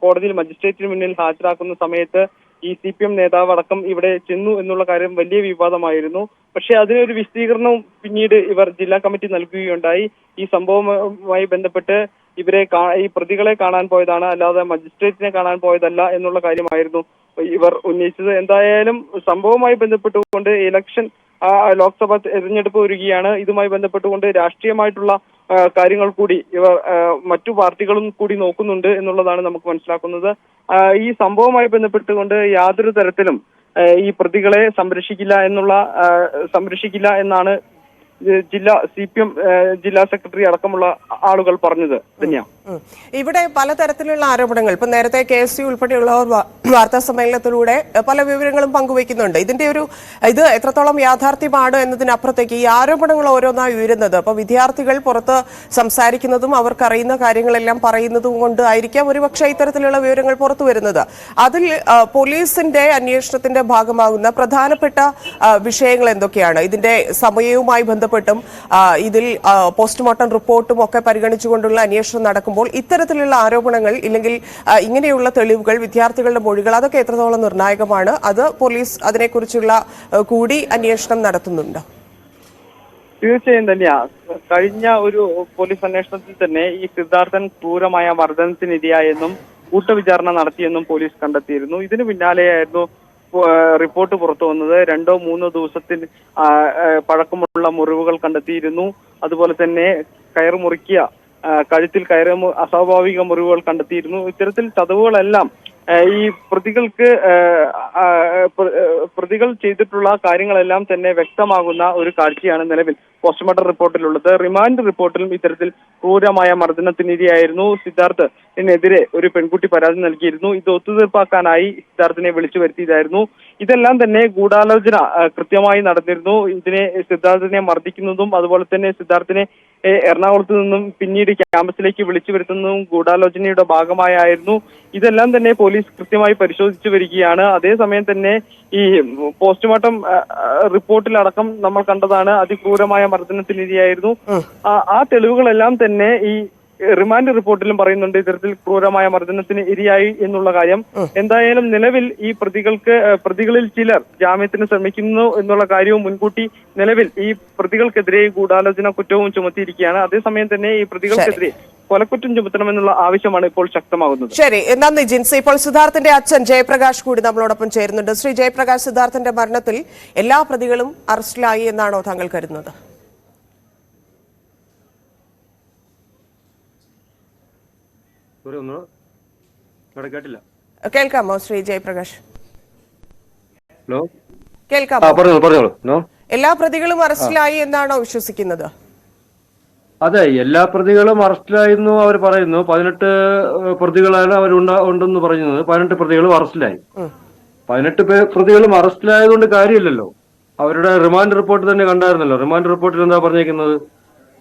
കോടതിയിൽ മജിസ്ട്രേറ്റിന് മുന്നിൽ ഹാജരാക്കുന്ന സമയത്ത് ഈ CPM നേതാവ് അടക്കം ഇവിടെ ചെന്നു എന്നുള്ള കാര്യം വലിയ വിവാദമായിരുന്നു. പക്ഷെ അതിനൊരു വിശദീകരണവും പിന്നീട് ഇവർ ജില്ലാ കമ്മിറ്റി നൽകുകയുണ്ടായി. ഈ സംഭവവുമായി ബന്ധപ്പെട്ട് ഈ പ്രതികളെ കാണാൻ പോയതാണ്, അല്ലാതെ മജിസ്ട്രേറ്റിനെ കാണാൻ പോയതല്ല എന്നുള്ള കാര്യമായിരുന്നു ഇവർ ഉന്നയിച്ചത്. എന്തായാലും സംഭവവുമായി ബന്ധപ്പെട്ടുകൊണ്ട് ലോക്സഭ തെരഞ്ഞെടുപ്പ് വരികയാണ്. ഇതുമായി ബന്ധപ്പെട്ടുകൊണ്ട് രാഷ്ട്രീയമായിട്ടുള്ള കാര്യങ്ങൾ കൂടി ഇവർ മറ്റു പാർട്ടികളും കൂടി നോക്കുന്നുണ്ട് എന്നുള്ളതാണ് നമുക്ക് മനസ്സിലാക്കുന്നത്. ഈ സംഭവവുമായി ബന്ധപ്പെട്ടുകൊണ്ട് യാതൊരു തരത്തിലും ഈ പ്രതികളെ സംരക്ഷിക്കില്ല എന്നാണ് CPM ജില്ലാ സെക്രട്ടറി അടക്കമുള്ള ആളുകൾ പറഞ്ഞത്. തന്നെയാണ് ഇവിടെ പലതരത്തിലുള്ള ആരോപണങ്ങൾ. ഇപ്പൊ നേരത്തെ KSU ഉൾപ്പെടെയുള്ളവർ വാർത്താ സമ്മേളനത്തിലൂടെ പല വിവരങ്ങളും പങ്കുവയ്ക്കുന്നുണ്ട്. ഇത് എത്രത്തോളം യാഥാർത്ഥ്യമാണ് എന്നതിനപ്പുറത്തേക്ക് ഈ ആരോപണങ്ങൾ ഓരോന്നായി ഉയരുന്നത്. അപ്പൊ വിദ്യാർത്ഥികൾ പുറത്ത് സംസാരിക്കുന്നതും അവർക്കറിയുന്ന കാര്യങ്ങളെല്ലാം പറയുന്നതും കൊണ്ട് ആയിരിക്കാം ഒരുപക്ഷെ ഇത്തരത്തിലുള്ള വിവരങ്ങൾ പുറത്തു വരുന്നത്. അതിൽ പോലീസിന്റെ അന്വേഷണത്തിന്റെ ഭാഗമാകുന്ന പ്രധാനപ്പെട്ട വിഷയങ്ങൾ എന്തൊക്കെയാണ്? ഇതിന്റെ സമയവുമായി ബന്ധപ്പെട്ടും ഇതിൽ പോസ്റ്റ്മോർട്ടം റിപ്പോർട്ടും ഒക്കെ പരിഗണിച്ചുകൊണ്ടുള്ള അന്വേഷണം നടക്കുമ്പോൾ ഇത്തരത്തിലുള്ള ആരോപണങ്ങൾ ഇല്ലെങ്കിൽ ഇങ്ങനെയുള്ള തെളിവുകൾ, വിദ്യാർത്ഥികളുടെ മൊഴികൾ, അതൊക്കെ എത്രത്തോളം നിർണായകമാണ്? അത് പോലീസ് അതിനെക്കുറിച്ചുള്ള കൂടി അന്വേഷണം നടത്തുന്നുണ്ടോ? തീർച്ചയായും തന്നെയാ. കഴിഞ്ഞ ഒരു പോലീസ് അന്വേഷണത്തിൽ തന്നെ ഈ സിദ്ധാർത്ഥൻ ക്രൂരമായ മർദ്ദനത്തിനിരയായെന്നും കൂട്ടവിചാരണ നടത്തിയെന്നും പോലീസ് കണ്ടെത്തിയിരുന്നു. ഇതിന് പിന്നാലെയായിരുന്നു റിപ്പോർട്ട് പുറത്തു വന്നത്. 2-3 ദിവസത്തിന് പഴക്കമുള്ള മുറിവുകൾ കണ്ടെത്തിയിരുന്നു. അതുപോലെ തന്നെ കഴുത്തിൽ അസ്വാഭാവിക മുറിവുകൾ കണ്ടെത്തിയിരുന്നു. ഇത്തരത്തിൽ ചതവുകളെല്ലാം ഈ പ്രതികൾക്ക് പ്രതികൾ ചെയ്തിട്ടുള്ള കാര്യങ്ങളെല്ലാം തന്നെ വ്യക്തമാകുന്ന ഒരു കാഴ്ചയാണ് നിലവിൽ പോസ്റ്റ്മോർട്ടം റിപ്പോർട്ടിലുള്ളത്. റിമാൻഡ് റിപ്പോർട്ടിലും ഇത്തരത്തിൽ ക്രൂരമായ മർദ്ദനത്തിനിരയായിരുന്നു സിദ്ധാർത്ഥിനെതിരെ ഒരു പെൺകുട്ടി പരാതി നൽകിയിരുന്നു. ഇത് ഒത്തുതീർപ്പാക്കാനായി സിദ്ധാർത്ഥിനെ വിളിച്ചു വരുത്തിയതായിരുന്നു. ഇതെല്ലാം തന്നെ ഗൂഢാലോചന കൃത്യമായി നടന്നിരുന്നു. സിദ്ധാർത്ഥിനെ മർദ്ദിക്കുന്നതും അതുപോലെ തന്നെ സിദ്ധാർത്ഥിനെ എറണാകുളത്ത് നിന്നും പിന്നീട് ക്യാമ്പസിലേക്ക് വിളിച്ചു വരുത്തുന്നതും ഗൂഢാലോചനയുടെ ഭാഗമായിരുന്നു. ഇതെല്ലാം തന്നെ പോലീസ് കൃത്യമായി പരിശോധിച്ചു വരികയാണ്. അതേസമയം തന്നെ ഈ പോസ്റ്റ്മോർട്ടം റിപ്പോർട്ടിലടക്കം നമ്മൾ കണ്ടതാണ് അതിക്രൂരമായ മർദ്ദനത്തിനിരയായിരുന്നു. ആ തെളിവുകളെല്ലാം തന്നെ ഈ റിമാൻഡ് റിപ്പോർട്ടിലും പറയുന്നുണ്ട് ഇത്തരത്തിൽ ക്രൂരമായ മർദ്ദനത്തിന് ഇരയായി എന്നുള്ള കാര്യം. എന്തായാലും നിലവിൽ ഈ പ്രതികളിൽ ചിലർ ജാമ്യത്തിന് ശ്രമിക്കുന്നു എന്നുള്ള കാര്യവും മുൻകൂട്ടി നിലവിൽ ഈ പ്രതികൾക്കെതിരെ ഗൂഢാലോചന കുറ്റവും ചുമത്തിയിരിക്കുകയാണ്. അതേസമയം തന്നെ ഈ പ്രതികൾക്കെതിരെ കൊലക്കുറ്റം ചുമത്തണമെന്നുള്ള ആവശ്യമാണ് ഇപ്പോൾ ശക്തമാകുന്നത്. ശരി, നന്ദി ജിൻസി. ഇപ്പോൾ സിദ്ധാർത്ഥിന്റെ അച്ഛൻ ജയപ്രകാശ് കൂടി നമ്മളോടൊപ്പം ചേരുന്നുണ്ട്. ശ്രീ ജയപ്രകാശ്, സിദ്ധാർത്ഥിന്റെ മരണത്തിൽ എല്ലാ പ്രതികളും അറസ്റ്റിലായി എന്നാണോ താങ്കൾ കരുതുന്നത്? കേൾക്കാമോ ശ്രീ ജയപ്രകാശ്? ഹലോ, കേൾക്കാമോ? പറഞ്ഞോളൂ. എല്ലാ പ്രതികളും അറസ്റ്റിലായി എന്നാണോ വിശ്വസിക്കുന്നത്? അതെ, എല്ലാ പ്രതികളും അറസ്റ്റിലായിരുന്നു അവർ പറയുന്നു. 18 പ്രതികളാണ് അവരുണ്ടെന്ന് പറയുന്നത്. 18 പ്രതികളും അറസ്റ്റിലായി. 18 പ്രതികളും അറസ്റ്റിലായതുകൊണ്ട് കാര്യമില്ലല്ലോ. അവരുടെ റിമാൻഡ് റിപ്പോർട്ട് തന്നെ കണ്ടായിരുന്നല്ലോ. റിമാൻഡ് റിപ്പോർട്ടിൽ എന്താ പറഞ്ഞേക്കുന്നത്?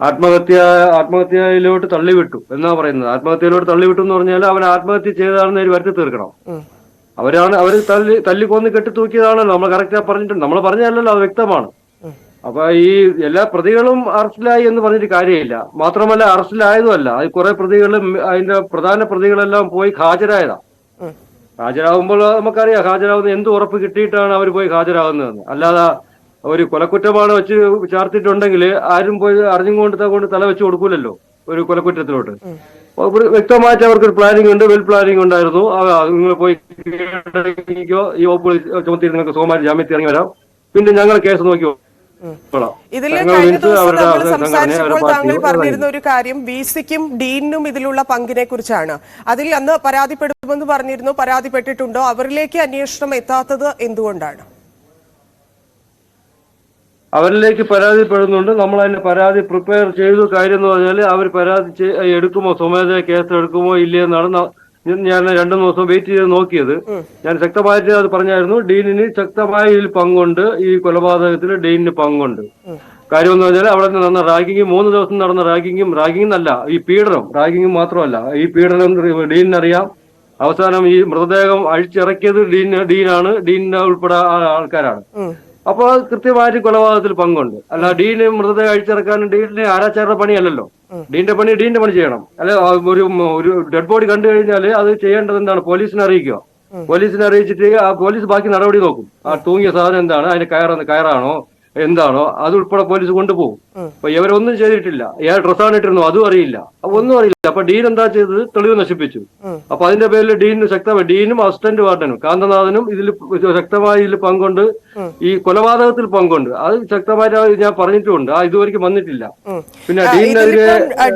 ആത്മഹത്യയിലോട്ട് തള്ളിവിട്ടു എന്നാ പറയുന്നത്. ആത്മഹത്യയിലോട്ട് തള്ളിവിട്ടു എന്ന് പറഞ്ഞാൽ അവൻ ആത്മഹത്യ ചെയ്തതാണെന്ന് അവർ വരുത്തി തീർക്കണം. അവർ തല്ലിക്കൊന്ന് കെട്ടിത്തൂക്കിയതാണല്ലോ. നമ്മൾ കറക്റ്റാ പറഞ്ഞിട്ടുണ്ട്. നമ്മൾ പറഞ്ഞല്ലോ, അത് വ്യക്തമാണ്. അപ്പൊ ഈ എല്ലാ പ്രതികളും അറസ്റ്റിലായി എന്ന് പറഞ്ഞിട്ട് കാര്യമില്ല. മാത്രമല്ല അറസ്റ്റിലായതുമല്ല, അത് കുറെ പ്രതികളും അതിന്റെ പ്രധാന പ്രതികളെല്ലാം പോയി ഹാജരായതാ. ഹാജരാകുമ്പോൾ നമുക്കറിയാം ഹാജരാകുന്ന എന്ത് ഉറപ്പ് കിട്ടിയിട്ടാണ് അവർ പോയി ഹാജരാകുന്നതെന്ന്. അല്ലാതെ ഒരു കൊലക്കുറ്റമാണ് വെച്ച് ചാർത്തിട്ടുണ്ടെങ്കിൽ ആരും പോയി അറിഞ്ഞുകൊണ്ട് തല വെച്ച് കൊടുക്കൂലല്ലോ ഒരു കൊലക്കുറ്റത്തിലോട്ട്. വ്യക്തമായിട്ട് അവർക്കൊരു പ്ലാനിങ് ഉണ്ട്, വെൽ പ്ലാനിങ് ഉണ്ടായിരുന്നു. നിങ്ങൾ പോയി ഈ വകുപ്പ് ചുമത്തി നിങ്ങൾക്ക് സുഖമായിട്ട് ജാമ്യത്തിൽ ഇറങ്ങി വരാം, പിന്നെ ഞങ്ങൾ കേസ് നോക്കി. ഇതിൽ കഴിഞ്ഞ ദിവസം നമ്മൾ സംസാരിച്ചപ്പോൾ താങ്കൾ പറഞ്ഞിരുന്ന ഒരു കാര്യം വിസിക്കും ഡീനും ഇതിലുള്ള പങ്കിനെ കുറിച്ചാണ്. അതിൽ അന്ന് പരാതിപ്പെടുമെന്ന് പറഞ്ഞിരുന്നു. പരാതിപ്പെട്ടിട്ടുണ്ടോ? അവരിലേക്ക് അന്വേഷണം എത്താത്തത് എന്തുകൊണ്ടാണ്? അവരിലേക്ക് പരാതിപ്പെടുന്നുണ്ട്. നമ്മൾ അതിന്റെ പരാതി പ്രിപ്പയർ ചെയ്തു. കാര്യം എന്ന് പറഞ്ഞാൽ അവർ പരാതി എടുക്കുമോ, സ്വമേധയാ കേസ് എടുക്കുമോ ഇല്ലയെന്നാണ് ഞാൻ 2 ദിവസം വെയിറ്റ് ചെയ്ത് നോക്കിയത്. ഞാൻ ശക്തമായിട്ട് അത് പറഞ്ഞായിരുന്നു. ഡീനിന് ശക്തമായ ഇതിൽ പങ്കുണ്ട്. ഈ കൊലപാതകത്തിൽ ഡീനിന് പങ്കുണ്ട്. കാര്യം എന്ന് പറഞ്ഞാൽ അവിടെ നടന്ന റാഗിങ്, 3 ദിവസം നടന്ന റാഗിങ് എന്നല്ല, ഈ പീഡനം, റാഗിങ് മാത്രമല്ല, ഈ പീഡനം ഡീനിനറിയാം. അവസാനം ഈ മൃതദേഹം അഴിച്ചിറക്കിയത് ഡീനാണ്. ഡീനിന്റെ ഉൾപ്പെടെ ആൾക്കാരാണ്. അപ്പോൾ കൃത്യമായിട്ട് കൊലപാതകത്തിൽ പങ്കുണ്ട്. അല്ല ഡീന് മൃതദേഹം അഴിച്ചിറക്കാനും ഡീനിന്റെ ആരാച്ചാരുടെ പണിയല്ലല്ലോ. ഡീന്റെ പണി ചെയ്യണം. അല്ലെ ഒരു ഡെഡ് ബോഡി കണ്ടു കഴിഞ്ഞാൽ അത് ചെയ്യേണ്ടത് എന്താണ്? പോലീസിനെ അറിയിക്കുക. പോലീസിനെ അറിയിച്ചിട്ട് ആ പോലീസ് ബാക്കി നടപടി നോക്കും. ആ തൂങ്ങിയ സാധനം എന്താണ്, അതിന്റെ കയറാണോ എന്താണോ അതുൾപ്പെടെ പോലീസ് കൊണ്ടുപോകും. അപ്പൊ ഇവരൊന്നും ചെയ്തിട്ടില്ല. ഇയാൾ ഡ്രസ്സാണ് ഇട്ടിരുന്നു, അതും അറിയില്ല. അപ്പൊ ഒന്നും അറിയില്ല. അപ്പൊ ഡീൻ എന്താ ചെയ്തത്? തെളിവ് നശിപ്പിച്ചു. അപ്പൊ അതിന്റെ പേരിൽ ഡീനും അസിസ്റ്റന്റ് വാർഡനും കാന്തനാഥനും ഇതിൽ ശക്തമായി ഇതിൽ പങ്കുണ്ട്. ഈ കൊലപാതകത്തിൽ പങ്കുണ്ട്. അത് ശക്തമായിട്ട് ഞാൻ പറഞ്ഞിട്ടുമുണ്ട്. ഇതുവരെയ്ക്ക് വന്നിട്ടില്ല. പിന്നെ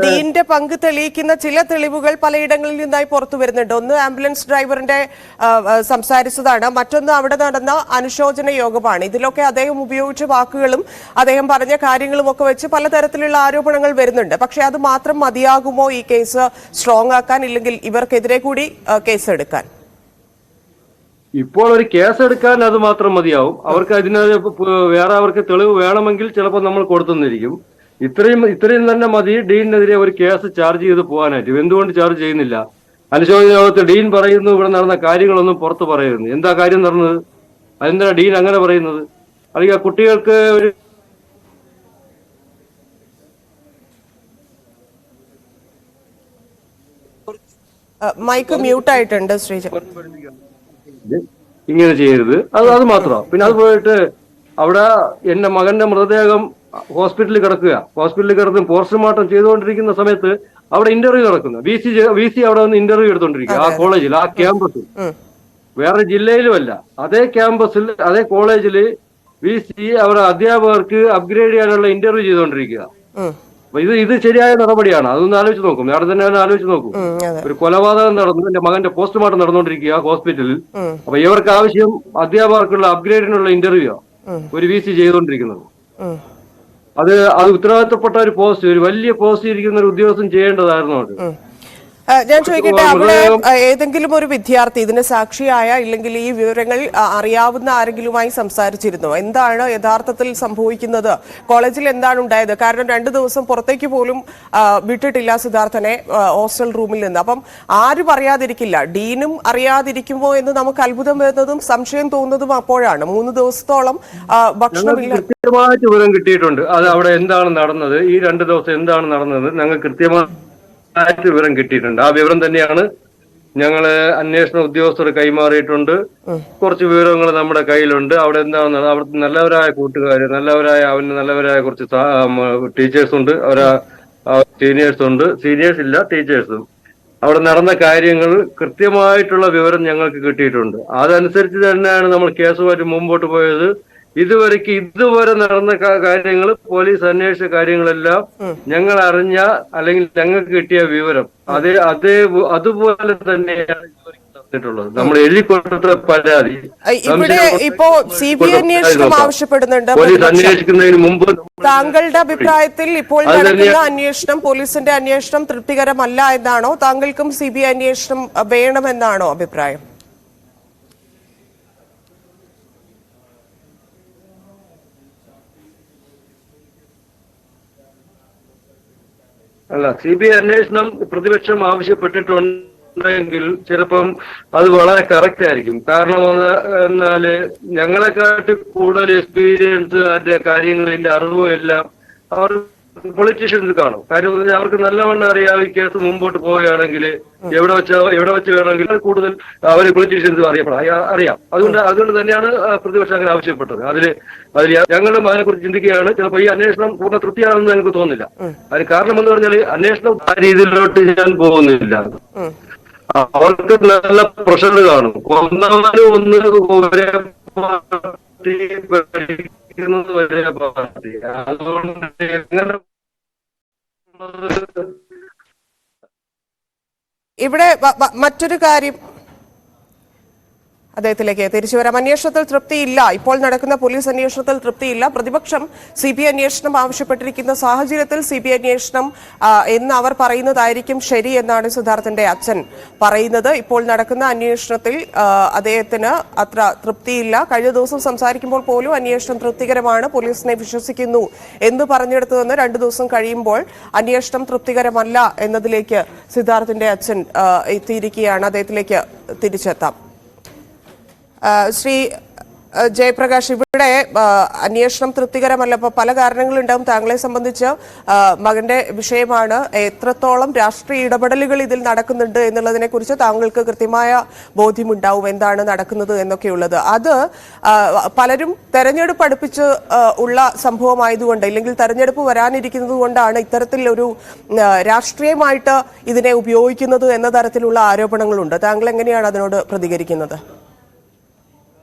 ഡീന്റെ പങ്ക് തെളിയിക്കുന്ന ചില തെളിവുകൾ പലയിടങ്ങളിൽ നിന്നായി പുറത്തു വരുന്നുണ്ട്. ഒന്ന് ആംബുലൻസ് ഡ്രൈവറിന്റെ സംസാരിച്ചതാണ്. മറ്റൊന്ന് അവിടെ നടന്ന അനുശോചന യോഗമാണ്. ഇതിലൊക്കെ അദ്ദേഹം ഉപയോഗിച്ച വാക്കുകളും അദ്ദേഹം പറഞ്ഞ കാര്യങ്ങളും ഒക്കെ വെച്ച് പലതരത്തിലുള്ള ആരോപണങ്ങൾ വരുന്നുണ്ട്. പക്ഷെ അത് മാത്രം മതിയാകുമോ ഈ കേസ് സ്ട്രോങ് ആക്കാൻ? ഇല്ലെങ്കിൽ ഇവർക്കെതിരെ കൂടി കേസ് എടുക്കാൻ? ഇപ്പോൾ ഒരു കേസ് എടുക്കാൻ അത് മാത്രം മതിയാവും. അവർക്ക് വേറെ അവർക്ക് തെളിവ് വേണമെങ്കിൽ ചിലപ്പോൾ നമ്മൾ കൊടുത്തുന്നിരിക്കും. ഇത്രയും തന്നെ മതി ഡീനിനെതിരെ ഒരു കേസ് ചാർജ് ചെയ്ത് പോകാനായിട്ട്. എന്തുകൊണ്ട് ചാർജ് ചെയ്യുന്നില്ല? അനുശോചന യോഗത്തിൽ ഡീൻ പറയുന്നു ഇവിടെ നടന്ന കാര്യങ്ങളൊന്നും പുറത്ത് പറയുന്നു. എന്താ കാര്യം നടന്നത്? അതെന്താ ഡീൻ അങ്ങനെ പറയുന്നത്? അല്ലെങ്കിൽ കുട്ടികൾക്ക് ഒരു മൈക്ക് മ്യൂട്ട് ആയിട്ടുണ്ട് ശ്രീജ. ഇങ്ങനെ ചെയ്യരുത്. അത് മാത്രം. പിന്നെ അത് പോയിട്ട് അവിടെ എന്റെ മകന്റെ മൃതദേഹം ഹോസ്പിറ്റലിൽ കിടന്ന് പോസ്റ്റ്മോർട്ടം ചെയ്തുകൊണ്ടിരിക്കുന്ന സമയത്ത് അവിടെ ഇന്റർവ്യൂ നടക്കുന്നു. വി സി അവിടെ വന്ന് ഇന്റർവ്യൂ എടുത്തോണ്ടിരിക്കുക. ആ കോളേജിൽ, ആ ക്യാമ്പസിൽ, വേറെ ജില്ലയിലുമല്ല, അതേ ക്യാമ്പസിൽ, അതേ കോളേജിൽ വി സി അവരുടെ അധ്യാപകർക്ക് അപ്ഗ്രേഡ് ചെയ്യാനുള്ള ഇന്റർവ്യൂ ചെയ്തുകൊണ്ടിരിക്കുക. അപ്പൊ ഇത് ശരിയായ നടപടിയാണ്. അതൊന്ന് ആലോചിച്ച് നോക്കും, അവിടെ തന്നെ ആലോചിച്ച് നോക്കും. അതെ. ഒരു കൊലപാതകം നടന്നു, എന്റെ മകന്റെ പോസ്റ്റ്മോർട്ടം നടന്നുകൊണ്ടിരിക്കുക ഹോസ്പിറ്റലിൽ. അപ്പൊ ഇവർക്ക് ആവശ്യം അധ്യാപകർക്കുള്ള അപ്ഗ്രേഡിനുള്ള ഇന്റർവ്യൂ ഒരു VC ചെയ്തുകൊണ്ടിരിക്കുന്നത്. അത് ഉത്തരവാദിത്തപ്പെട്ട ഒരു പോസ്റ്റ്, ഒരു വലിയ പോസ്റ്റ് ഇരിക്കുന്ന ഒരു ഉദ്യോഗസ്ഥൻ ചെയ്യേണ്ടതായിരുന്നു അത്. ഞാൻ ചോദിക്കട്ടെ, അവിടെ ഏതെങ്കിലും ഒരു വിദ്യാർത്ഥി ഇതിന് സാക്ഷിയായ ഇല്ലെങ്കിൽ ഈ വിവരങ്ങൾ അറിയാവുന്ന ആരെങ്കിലുമായി സംസാരിച്ചിരുന്നോ? എന്താണ് യഥാർത്ഥത്തിൽ സംഭവിക്കുന്നത്? കോളേജിൽ എന്താണ് ഉണ്ടായത്? കാരണം 2 ദിവസം പുറത്തേക്ക് പോലും വിട്ടിട്ടില്ല സിദ്ധാർത്ഥനെ ഹോസ്റ്റൽ റൂമിൽ നിന്ന്. അപ്പം ആരും അറിയാതിരിക്കില്ല, ഡീനും അറിയാതിരിക്കുമോ എന്ന് നമുക്ക് അത്ഭുതം വരുന്നതും സംശയം തോന്നുന്നതും അപ്പോഴാണ്. 3 ദിവസത്തോളം ഭക്ഷണമില്ല. കൃത്യമായിട്ട് വിവരം കിട്ടിയിട്ടുണ്ട്. അത് അവിടെ എന്താണ് നടന്നത്, ഈ 2 ദിവസം എന്താണ് നടന്നത്, ഞങ്ങൾ കൃത്യമായി വിവരം കിട്ടിയിട്ടുണ്ട്. ആ വിവരം തന്നെയാണ് ഞങ്ങള് അന്വേഷണ ഉദ്യോഗസ്ഥർ കൈമാറിയിട്ടുണ്ട്. കുറച്ച് വിവരങ്ങൾ നമ്മുടെ കയ്യിലുണ്ട്. അവിടെ എന്താണ് അവിടുത്തെ നല്ലവരായ കൂട്ടുകാര്, നല്ലവരായ കുറച്ച് ടീച്ചേഴ്സ് ഉണ്ട്, സീനിയേഴ്സ് ഉണ്ട്, സീനിയേഴ്സ് ഇല്ല ടീച്ചേഴ്സും. അവിടെ നടന്ന കാര്യങ്ങൾ കൃത്യമായിട്ടുള്ള വിവരം ഞങ്ങൾക്ക് കിട്ടിയിട്ടുണ്ട്. അതനുസരിച്ച് തന്നെയാണ് നമ്മൾ കേസുമായിട്ട് മുമ്പോട്ട് പോയത്. ഇതുവരെ നടന്ന കാര്യങ്ങൾ, പോലീസ് അന്വേഷിച്ച കാര്യങ്ങളെല്ലാം ഞങ്ങൾ അറിഞ്ഞ അല്ലെങ്കിൽ ഞങ്ങൾക്ക് കിട്ടിയ വിവരം അതുപോലെ തന്നെയാണ് ിട്ടുള്ളത്. നമ്മൾ എഴുതി കൊടുത്ത പരാതി ഇവിടെ ഇപ്പോ CBI അന്വേഷണം ആവശ്യപ്പെടുന്നുണ്ട്. പോലീസ് അന്വേഷിക്കുന്നതിന് മുമ്പ് താങ്കളുടെ അഭിപ്രായത്തിൽ ഇപ്പോൾ നടക്കുന്ന അന്വേഷണം, പോലീസിന്റെ അന്വേഷണം തൃപ്തികരമല്ല എന്നാണോ? താങ്കൾക്കും CBI അന്വേഷണം വേണമെന്നാണോ അഭിപ്രായം? അല്ല, CBI അന്വേഷണം പ്രതിപക്ഷം ആവശ്യപ്പെട്ടിട്ടുണ്ടെങ്കിൽ ചിലപ്പം അത് വളരെ കറക്റ്റ് ആയിരിക്കും. കാരണം എന്നാല് ഞങ്ങളെക്കാട്ട് കൂടുതൽ എക്സ്പീരിയൻസ് അതിന്റെ കാര്യങ്ങളിന്റെ അറിവും എല്ലാം അവർ പൊളിറ്റീഷ്യൻസ് കാണും. കാര്യം അവർക്ക് നല്ലവണ്ണം അറിയാം ഈ കേസ് മുമ്പോട്ട് പോവുകയാണെങ്കിൽ എവിടെ വെച്ച് വേണമെങ്കിൽ കൂടുതൽ അവർ പൊളിറ്റീഷ്യൻസ് അറിയാം. അതുകൊണ്ട് തന്നെയാണ് പ്രതിപക്ഷം അങ്ങനെ ആവശ്യപ്പെട്ടത്. അതിൽ ഞങ്ങളും അതിനെക്കുറിച്ച് ചിന്തിക്കുകയാണ്. ചിലപ്പോൾ ഈ അന്വേഷണം പൂർണ്ണ തൃപ്തിയാണെന്ന് എനിക്ക് തോന്നുന്നില്ല. അതിന് കാരണം എന്ന് പറഞ്ഞാൽ അന്വേഷണം ആ രീതിയിലോട്ട് ഞാൻ പോകുന്നില്ല. അവർക്ക് നല്ല പ്രഷർ കാണും. ഒന്ന് ഒരേ പാർട്ടി അതുകൊണ്ട് എങ്ങനെ ഇവിടെ മറ്റൊരു കാര്യം അദ്ദേഹത്തിലേക്ക് തിരിച്ചു വരാം. അന്വേഷണത്തിൽ തൃപ്തിയില്ല, ഇപ്പോൾ നടക്കുന്ന പോലീസ് അന്വേഷണത്തിൽ തൃപ്തിയില്ല. പ്രതിപക്ഷം CBI അന്വേഷണം ആവശ്യപ്പെട്ടിരിക്കുന്ന സാഹചര്യത്തിൽ CBI അന്വേഷണം എന്ന് അവർ പറയുന്നതായിരിക്കും ശരി എന്നാണ് സിദ്ധാർത്ഥന്റെ അച്ഛൻ പറയുന്നത്. ഇപ്പോൾ നടക്കുന്ന അന്വേഷണത്തിൽ അദ്ദേഹത്തിന് അത്ര തൃപ്തിയില്ല. കഴിഞ്ഞ ദിവസം സംസാരിക്കുമ്പോൾ പോലും അന്വേഷണം തൃപ്തികരമാണ്, പോലീസിനെ വിശ്വസിക്കുന്നു എന്ന് പറഞ്ഞെടുത്തു നിന്ന് 2 ദിവസം കഴിയുമ്പോൾ അന്വേഷണം തൃപ്തികരമല്ല എന്നതിലേക്ക് സിദ്ധാർത്ഥന്റെ അച്ഛൻ എത്തിയിരിക്കുകയാണ്. അദ്ദേഹത്തിലേക്ക് തിരിച്ചെത്താം. ശ്രീ ജയപ്രകാശ്, ഇവിടെ അന്വേഷണം തൃപ്തികരമല്ല. ഇപ്പോൾ പല കാരണങ്ങളുണ്ടാവും. താങ്കളെ സംബന്ധിച്ച് മകന്റെ വിഷയമാണ്. എത്രത്തോളം രാഷ്ട്രീയ ഇടപെടലുകൾ ഇതിൽ നടക്കുന്നുണ്ട് എന്നുള്ളതിനെ കുറിച്ച് താങ്കൾക്ക് കൃത്യമായ ബോധ്യമുണ്ടാവും, എന്താണ് നടക്കുന്നത് എന്നൊക്കെയുള്ളത്. അത് പലരും തെരഞ്ഞെടുപ്പ് അടുപ്പിച്ച് ഉള്ള സംഭവമായതുകൊണ്ട്, ഇല്ലെങ്കിൽ തെരഞ്ഞെടുപ്പ് വരാനിരിക്കുന്നത് കൊണ്ടാണ് ഇത്തരത്തിലൊരു രാഷ്ട്രീയമായിട്ട് ഇതിനെ ഉപയോഗിക്കുന്നത് എന്ന തരത്തിലുള്ള ആരോപണങ്ങളുണ്ട്. താങ്കൾ എങ്ങനെയാണ് അതിനോട് പ്രതികരിക്കുന്നത്?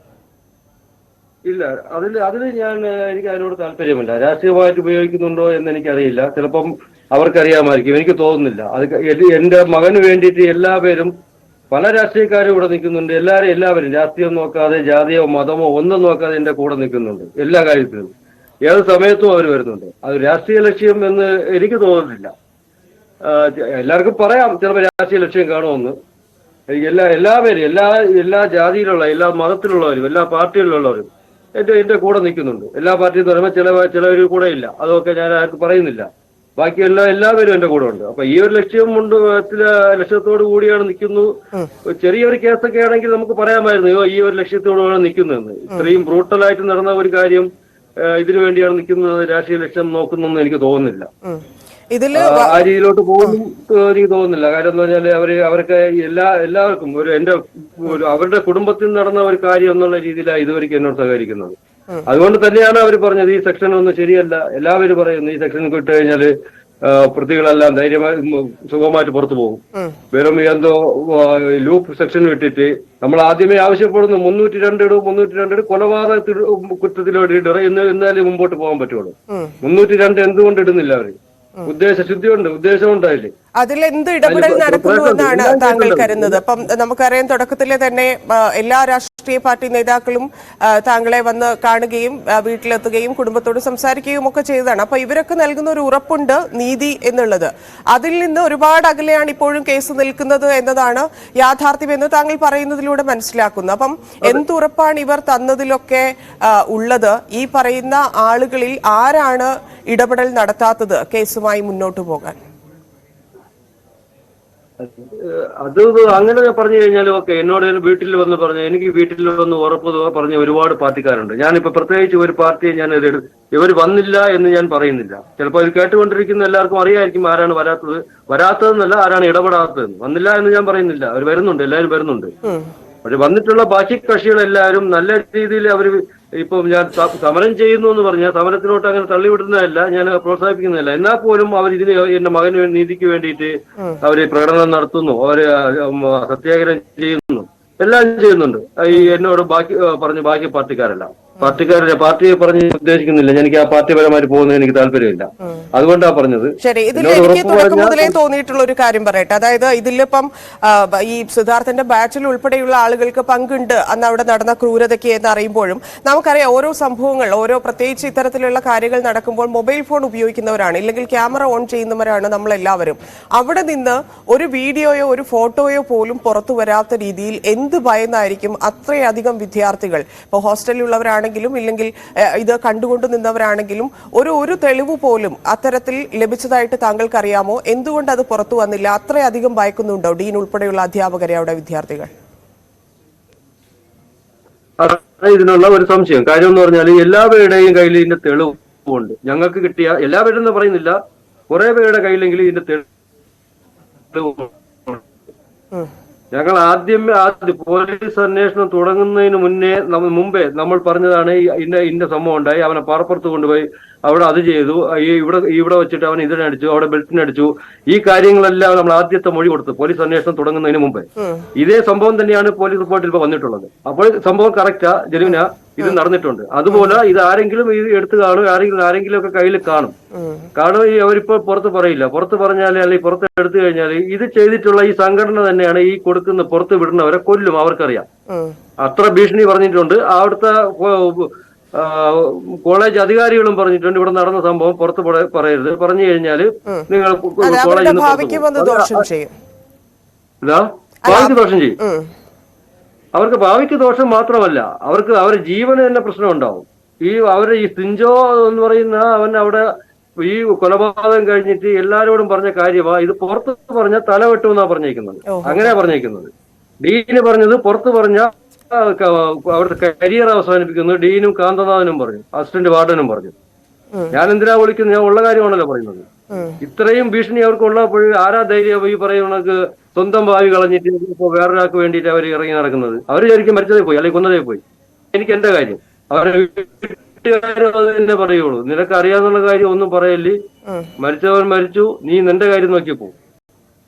ഇല്ല, അതിൽ എനിക്ക് അതിനോട് താല്പര്യമില്ല. രാഷ്ട്രീയമായിട്ട് ഉപയോഗിക്കുന്നുണ്ടോ എന്ന് എനിക്കറിയില്ല. ചിലപ്പം അവർക്കറിയാമായിരിക്കും, എനിക്ക് തോന്നുന്നില്ല. എന്റെ മകന് വേണ്ടിയിട്ട് എല്ലാവരും, പല രാഷ്ട്രീയക്കാരും ഇവിടെ നിൽക്കുന്നുണ്ട്. എല്ലാവരും രാഷ്ട്രീയം നോക്കാതെ, ജാതിയോ മതമോ ഒന്നും നോക്കാതെ എന്റെ കൂടെ നിൽക്കുന്നുണ്ട്. എല്ലാ കാര്യത്തിലും ഏത് സമയത്തും അവർ വരുന്നുണ്ട്. അത് രാഷ്ട്രീയ ലക്ഷ്യം എന്ന് എനിക്ക് തോന്നുന്നില്ല. എല്ലാവർക്കും പറയാം ചിലപ്പോൾ രാഷ്ട്രീയ ലക്ഷ്യം കാണുമെന്ന്. എല്ലാവരും എല്ലാ ജാതിയിലുള്ള, എല്ലാ മതത്തിലുള്ളവരും, എല്ലാ പാർട്ടികളിലുള്ളവരും എന്റെ കൂടെ നിൽക്കുന്നുണ്ട്. എല്ലാ പാർട്ടിയും എന്ന് പറയുമ്പോൾ ചിലവർ കൂടെ ഇല്ല, അതൊക്കെ ഞാൻ ആർക്കും പറയുന്നില്ല. ബാക്കി എല്ലാവരും എന്റെ കൂടെ ഉണ്ട്. അപ്പൊ ഈ ഒരു ലക്ഷ്യത്തോടു കൂടിയാണ് നിൽക്കുന്നു. ചെറിയൊരു കേസൊക്കെ ആണെങ്കിൽ നമുക്ക് പറയാമായിരുന്നു ഈ ഒരു ലക്ഷ്യത്തോടുകൂടെ നിൽക്കുന്നതെന്ന്. ഇത്രയും ബ്രൂട്ടലായിട്ട് നടന്ന ഒരു കാര്യം ഇതിനു വേണ്ടിയാണ് നിൽക്കുന്നത്, രാഷ്ട്രീയ ലക്ഷ്യം നോക്കുന്നൊന്നും എനിക്ക് തോന്നുന്നില്ല. ആ രീതിയിലോട്ട് പോകുന്നു എനിക്ക് തോന്നുന്നില്ല. കാര്യം എന്ന് പറഞ്ഞാല് അവർക്ക് എല്ലാവർക്കും അവരുടെ കുടുംബത്തിൽ നടന്ന ഒരു കാര്യം എന്നുള്ള രീതിയിലാണ് ഇതുവരെയ്ക്ക് എന്നോട് സഹകരിക്കുന്നത്. അതുകൊണ്ട് തന്നെയാണ് അവർ പറഞ്ഞത് ഈ സെക്ഷൻ ഒന്നും ശരിയല്ല. എല്ലാവരും പറയുന്നു ഈ സെക്ഷൻ വിട്ട് കഴിഞ്ഞാല് പ്രതികളെല്ലാം ധൈര്യമായി സുഖമായിട്ട് പുറത്തു പോകും. വെറും എന്തോ ലൂപ്പ് സെക്ഷൻ വിട്ടിട്ട് നമ്മൾ ആദ്യമേ ആവശ്യപ്പെടുന്നു 302 കൊലപാതക കുറ്റത്തിലോട്ട് ഇടുക എന്നാലേ മുമ്പോട്ട് പോകാൻ പറ്റുള്ളൂ. 302 എന്തുകൊണ്ട് ഇടുന്നില്ല അവര്? ഉദ്ദേശശുദ്ധിയുണ്ട്, ഉദ്ദേശമുണ്ടായില്ലേ? അതിൽ എന്ത് ഇടപെടൽ നടക്കുന്നു എന്നാണ് താങ്കൾ കരുതുന്നത്? അപ്പം നമുക്കറിയാം, തുടക്കത്തിലെ തന്നെ എല്ലാ രാഷ്ട്രീയ പാർട്ടി നേതാക്കളും താങ്കളെ വന്ന് കാണുകയും വീട്ടിലെത്തുകയും കുടുംബത്തോട് സംസാരിക്കുകയും ഒക്കെ ചെയ്തതാണ്. അപ്പൊ ഇവരൊക്കെ നൽകുന്ന ഒരു ഉറപ്പുണ്ട് നീതി എന്നുള്ളത്. അതിൽ നിന്ന് ഒരുപാട് അകലെയാണ് ഇപ്പോഴും കേസ് നിൽക്കുന്നത് എന്നതാണ് യാഥാർത്ഥ്യമെന്ന് താങ്കൾ പറയുന്നതിലൂടെ മനസ്സിലാക്കുന്നു. അപ്പം എന്തുറപ്പാണ് ഇവർ തന്നതിലൊക്കെ ഉള്ളത്? ഈ പറയുന്ന ആളുകളിൽ ആരാണ് ഇടപെടൽ നടത്താത്തത് കേസുമായി മുന്നോട്ട് പോകാൻ? അത് അങ്ങനെ പറഞ്ഞു കഴിഞ്ഞാൽ ഓക്കെ, എന്നോട് വീട്ടിൽ വന്ന് പറഞ്ഞു, എനിക്ക് വീട്ടിൽ വന്ന് ഉറപ്പ് പറഞ്ഞ ഒരുപാട് പാർട്ടിക്കാരുണ്ട്. ഞാനിപ്പോ പ്രത്യേകിച്ച് ഒരു പാർട്ടിയെ ഞാൻ ഇവർ വന്നില്ല എന്ന് ഞാൻ പറയുന്നില്ല. ചിലപ്പോൾ ഇത് കേട്ടുകൊണ്ടിരിക്കുന്ന എല്ലാവർക്കും അറിയായിരിക്കും ആരാണ് വരാത്തതെന്നല്ല, ആരാണ് ഇടപെടാത്തതെന്ന്. വന്നില്ല എന്ന് ഞാൻ പറയുന്നില്ല, അവർ വരുന്നുണ്ട്, എല്ലാവരും വരുന്നുണ്ട്. പക്ഷെ വന്നിട്ടുള്ള ബാക്കി കക്ഷികളെല്ലാവരും നല്ല രീതിയിൽ അവർ ഇപ്പം ഞാൻ സമരം ചെയ്യുന്നു എന്ന് പറഞ്ഞാൽ സമരത്തിലോട്ട് അങ്ങനെ തള്ളിവിടുന്നതല്ല, ഞാൻ പ്രോത്സാഹിപ്പിക്കുന്നതല്ല. എന്നാൽ പോലും അവർ ഇതിന് എന്റെ മകന് നീതിക്ക് വേണ്ടിയിട്ട് അവര് പ്രകടനം നടത്തുന്നു, അവര് സത്യാഗ്രഹം ചെയ്യുന്നു, എല്ലാം ചെയ്യുന്നുണ്ട്. ഈ എന്നോട് ബാക്കി പാർട്ടിക്കാരല്ല. പാർട്ടിയെ പറഞ്ഞ് ഉദ്ദേശിക്കുന്നില്ല. എനിക്ക് ആ പാർട്ടിപരമായിട്ട് പോകുന്നത് എനിക്ക് താല്പര്യമില്ല. അതുകൊണ്ടാണ് പറഞ്ഞത്. ശരി, ഇതിൽ എനിക്ക് തുടക്കം മുതലേ തോന്നിയിട്ടുള്ള ഒരു കാര്യം പറയട്ടെ. അതായത് ഇതിലിപ്പം ഈ സിദ്ധാർത്ഥന്റെ ബാച്ചിൽ ഉൾപ്പെടെയുള്ള ആളുകൾക്ക് പങ്കുണ്ട് അന്ന് അവിടെ നടന്ന ക്രൂരതയ്ക്ക് എന്ന് അറിയുമ്പോഴും നമുക്കറിയാം ഓരോ സംഭവങ്ങൾ, ഓരോ പ്രത്യേകിച്ച് ഇത്തരത്തിലുള്ള കാര്യങ്ങൾ നടക്കുമ്പോൾ മൊബൈൽ ഫോൺ ഉപയോഗിക്കുന്നവരാണ്, ഇല്ലെങ്കിൽ ക്യാമറ ഓൺ ചെയ്യുന്നവരാണ് നമ്മളെല്ലാവരും. അവിടെ നിന്ന് ഒരു വീഡിയോയോ ഒരു ഫോട്ടോയോ പോലും പുറത്തു വരാത്ത രീതിയിൽ എന്ത് ഭയന്നായിരിക്കും അത്രയധികം വിദ്യാർത്ഥികൾ, ഇപ്പോൾ ഹോസ്റ്റലിലുള്ളവരാണ് ഇല്ലെങ്കിൽ ഇത് കണ്ടുകൊണ്ട് നിന്നവരാണെങ്കിലും ഒരു തെളിവ് പോലും അത്തരത്തിൽ ലഭിച്ചതായിട്ട് താങ്കൾക്ക് അറിയാമോ? എന്തുകൊണ്ട് അത് പുറത്തു വന്നില്ല? അത്രയധികം ഭയക്കുന്നുണ്ടോ ഡീൻ ഉൾപ്പെടെയുള്ള അധ്യാപകരെ അവിടെ വിദ്യാർത്ഥികൾ? ഇതിനുള്ള ഒരു സംശയം. കാര്യം എന്ന് പറഞ്ഞാൽ എല്ലാവരുടെയും കയ്യിൽ ഇതിന്റെ തെളിവുണ്ട്. ഞങ്ങൾക്ക് കിട്ടിയ എല്ലാവരും എന്ന് പറയുന്നില്ല, കുറെ പേരുടെ കയ്യിലെങ്കിലും ഇതിന്റെ തെളിവ്. ഞങ്ങൾ ആദ്യം പോലീസ് അന്വേഷണം തുടങ്ങുന്നതിന് മുമ്പേ നമ്മൾ പറഞ്ഞതാണ് ഇന്ന സംഭവം ഉണ്ടായി, അവനെ പാറപ്പുറത്ത് കൊണ്ടുപോയി അവിടെ അത് ചെയ്തു, ഇവിടെ വെച്ചിട്ട് അവൻ ഇതിനടിച്ചു, അവിടെ ബെൽറ്റിനടിച്ചു. ഈ കാര്യങ്ങളെല്ലാം നമ്മൾ ആദ്യത്തെ മൊഴി കൊടുത്തു പോലീസ് അന്വേഷണം തുടങ്ങുന്നതിന് മുമ്പേ. ഇതേ സംഭവം തന്നെയാണ് പോലീസ് റിപ്പോർട്ടിൽ ഇപ്പൊ വന്നിട്ടുള്ളത്. അപ്പോൾ സംഭവം കറക്റ്റാ, ജനുവിനാ, ഇത് നടന്നിട്ടുണ്ട്. അതുപോലെ ഇത് ആരെങ്കിലും ഇത് എടുത്തു കാണും, ആരെങ്കിലും ഒക്കെ കയ്യിൽ കാണും. അവരിപ്പോ പുറത്ത് പറയില്ല. പുറത്ത് പറഞ്ഞാൽ അല്ലെങ്കിൽ പുറത്ത് എടുത്തു കഴിഞ്ഞാൽ ഇത് ചെയ്തിട്ടുള്ള ഈ സംഘടന തന്നെയാണ് ഈ പുറത്ത് വിടുന്നവരെ കൊല്ലും, അവർക്കറിയാം. അത്ര ഭീഷണി പറഞ്ഞിട്ടുണ്ട്. അവിടുത്തെ കോളേജ് അധികാരികളും പറഞ്ഞിട്ടുണ്ട്, ഇവിടെ നടന്ന സംഭവം പുറത്ത് പറയരുത്, പറഞ്ഞു കഴിഞ്ഞാൽ നിങ്ങൾ കോളേജിൽ ഭാവിക്ക് ദോഷം ചെയ്യും. അവർക്ക് ഭാവിക്ക് ദോഷം മാത്രമല്ല, അവരുടെ ജീവന് തന്നെ പ്രശ്നം ഉണ്ടാവും. അവരുടെ ഈ സിഞ്ചോ എന്ന് പറയുന്ന അവൻ അവിടെ ഈ കൊലപാതകം കഴിഞ്ഞിട്ട് എല്ലാരോടും പറഞ്ഞ കാര്യമാ, ഇത് പുറത്ത് പറഞ്ഞ തല വെട്ടുമെന്നാ പറഞ്ഞേക്കുന്നത്. അങ്ങനെയാ പറഞ്ഞേക്കുന്നത്. ഡീന് പറഞ്ഞത് പുറത്ത് പറഞ്ഞ അവിടുത്തെ കരിയർ അവസാനിപ്പിക്കുന്നു. ഡീനും കാന്തനാഥനും പറഞ്ഞു, അസിസ്റ്റന്റ് വാർഡനും പറഞ്ഞു. ഞാൻ എന്തിനാ വിളിക്കുന്നത്? ഞാൻ ഉള്ള കാര്യമാണല്ലോ പറയുന്നത്. ഇത്രയും ഭീഷണി അവർക്ക് ഉള്ളപ്പോൾ ആരാ ധൈര്യം ഈ പറയുന്നത് സ്വന്തം ഭാവി കളഞ്ഞിട്ട് ഇപ്പൊ വേറൊരാൾക്ക് വേണ്ടിയിട്ട് അവർ ഇറങ്ങി നടക്കുന്നത്? അവർ ശരിക്കും മരിച്ചതേ പോയി, അല്ലെങ്കിൽ കൊന്നതേ പോയി. എനിക്ക് എന്റെ കാര്യം, അവരെ വീട്ടുകാരും അത് തന്നെ പറയുള്ളൂ. നിനക്ക് അറിയാന്നുള്ള കാര്യം ഒന്നും പറയല്ലേ, മരിച്ചവൻ മരിച്ചു, നീ നിന്റെ കാര്യം നോക്കിയപ്പോ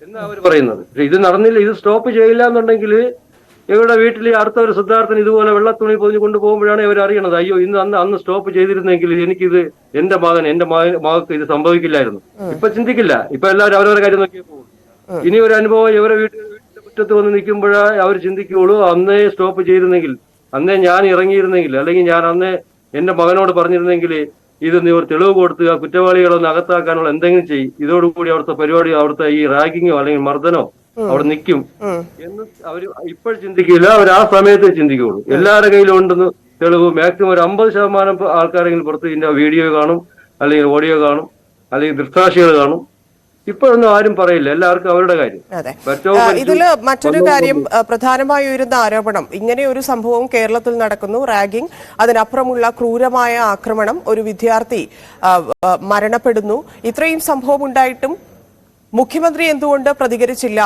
എന്നാ അവർ പറയുന്നത്. ഇത് നടന്നില്ല, ഇത് സ്റ്റോപ്പ് ചെയ്യില്ല എന്നുണ്ടെങ്കിൽ ഇവരുടെ വീട്ടിൽ അടുത്ത ഒരു സിദ്ധാർത്ഥൻ ഇതുപോലെ വെള്ളത്തുണി പൊതിഞ്ഞ് കൊണ്ടുപോകുമ്പോഴാണ് ഇവർ അറിയണത്, അയ്യോ അന്ന് സ്റ്റോപ്പ് ചെയ്തിരുന്നെങ്കിൽ എനിക്കിത് എന്റെ മകൾക്ക് ഇത് സംഭവിക്കില്ലായിരുന്നു. ഇപ്പൊ ചിന്തിക്കില്ല. ഇപ്പൊ എല്ലാവരും അവരവരുടെ കാര്യം നോക്കിയേ പോകും. ഇനി ഒരു അനുഭവം ഇവരെ വീട്ടിലെ മുറ്റത്ത് വന്ന് നിൽക്കുമ്പോഴേ അവർ ചിന്തിക്കുള്ളൂ, അന്നേ സ്റ്റോപ്പ് ചെയ്തിരുന്നെങ്കിൽ, അന്നേ ഞാൻ ഇറങ്ങിയിരുന്നെങ്കിൽ, അല്ലെങ്കിൽ ഞാൻ അന്നേ എന്റെ മകനോട് പറഞ്ഞിരുന്നെങ്കിൽ ഇത് നീ ഒരു തെളിവ് കൊടുത്തുക, കുറ്റവാളികളൊന്ന് അകത്താക്കാനുള്ള എന്തെങ്കിലും ചെയ്യും, ഇതോടുകൂടി അവിടുത്തെ പരിപാടി, അവിടുത്തെ ഈ റാഗിങ്ങോ അല്ലെങ്കിൽ മർദ്ദനോ അവിടെ നിൽക്കും എന്ന് അവർ ഇപ്പോൾ ചിന്തിക്കില്ല. അവർ ആ സമയത്ത് ചിന്തിക്കുള്ളൂ. എല്ലാവരുടെ കയ്യിലും ഉണ്ടെന്ന് തെളിവ് മാക്സിമം ഒരു 50% ആൾക്കാരെങ്കിലും പുറത്ത് ഇതിന്റെ വീഡിയോ കാണും, അല്ലെങ്കിൽ ഓഡിയോ കാണും, അല്ലെങ്കിൽ ദൃക്സാക്ഷികൾ കാണും. ഇപ്പോഴൊന്നും ആരും പറയില്ല, എല്ലാവർക്കും അവരുടെ കാര്യം. ഇതില് മറ്റൊരു കാര്യം, പ്രധാനമായി ഉയരുന്ന ആരോപണം, ഇങ്ങനെ ഒരു സംഭവം കേരളത്തിൽ നടക്കുന്നു, റാഗിംഗ്, അതിനപ്പുറമുള്ള ക്രൂരമായ ആക്രമണം, ഒരു വിദ്യാർത്ഥി മരണപ്പെടുന്നു. ഇത്രയും സംഭവം ഉണ്ടായിട്ടും മുഖ്യമന്ത്രി എന്തുകൊണ്ട് പ്രതികരിച്ചില്ല?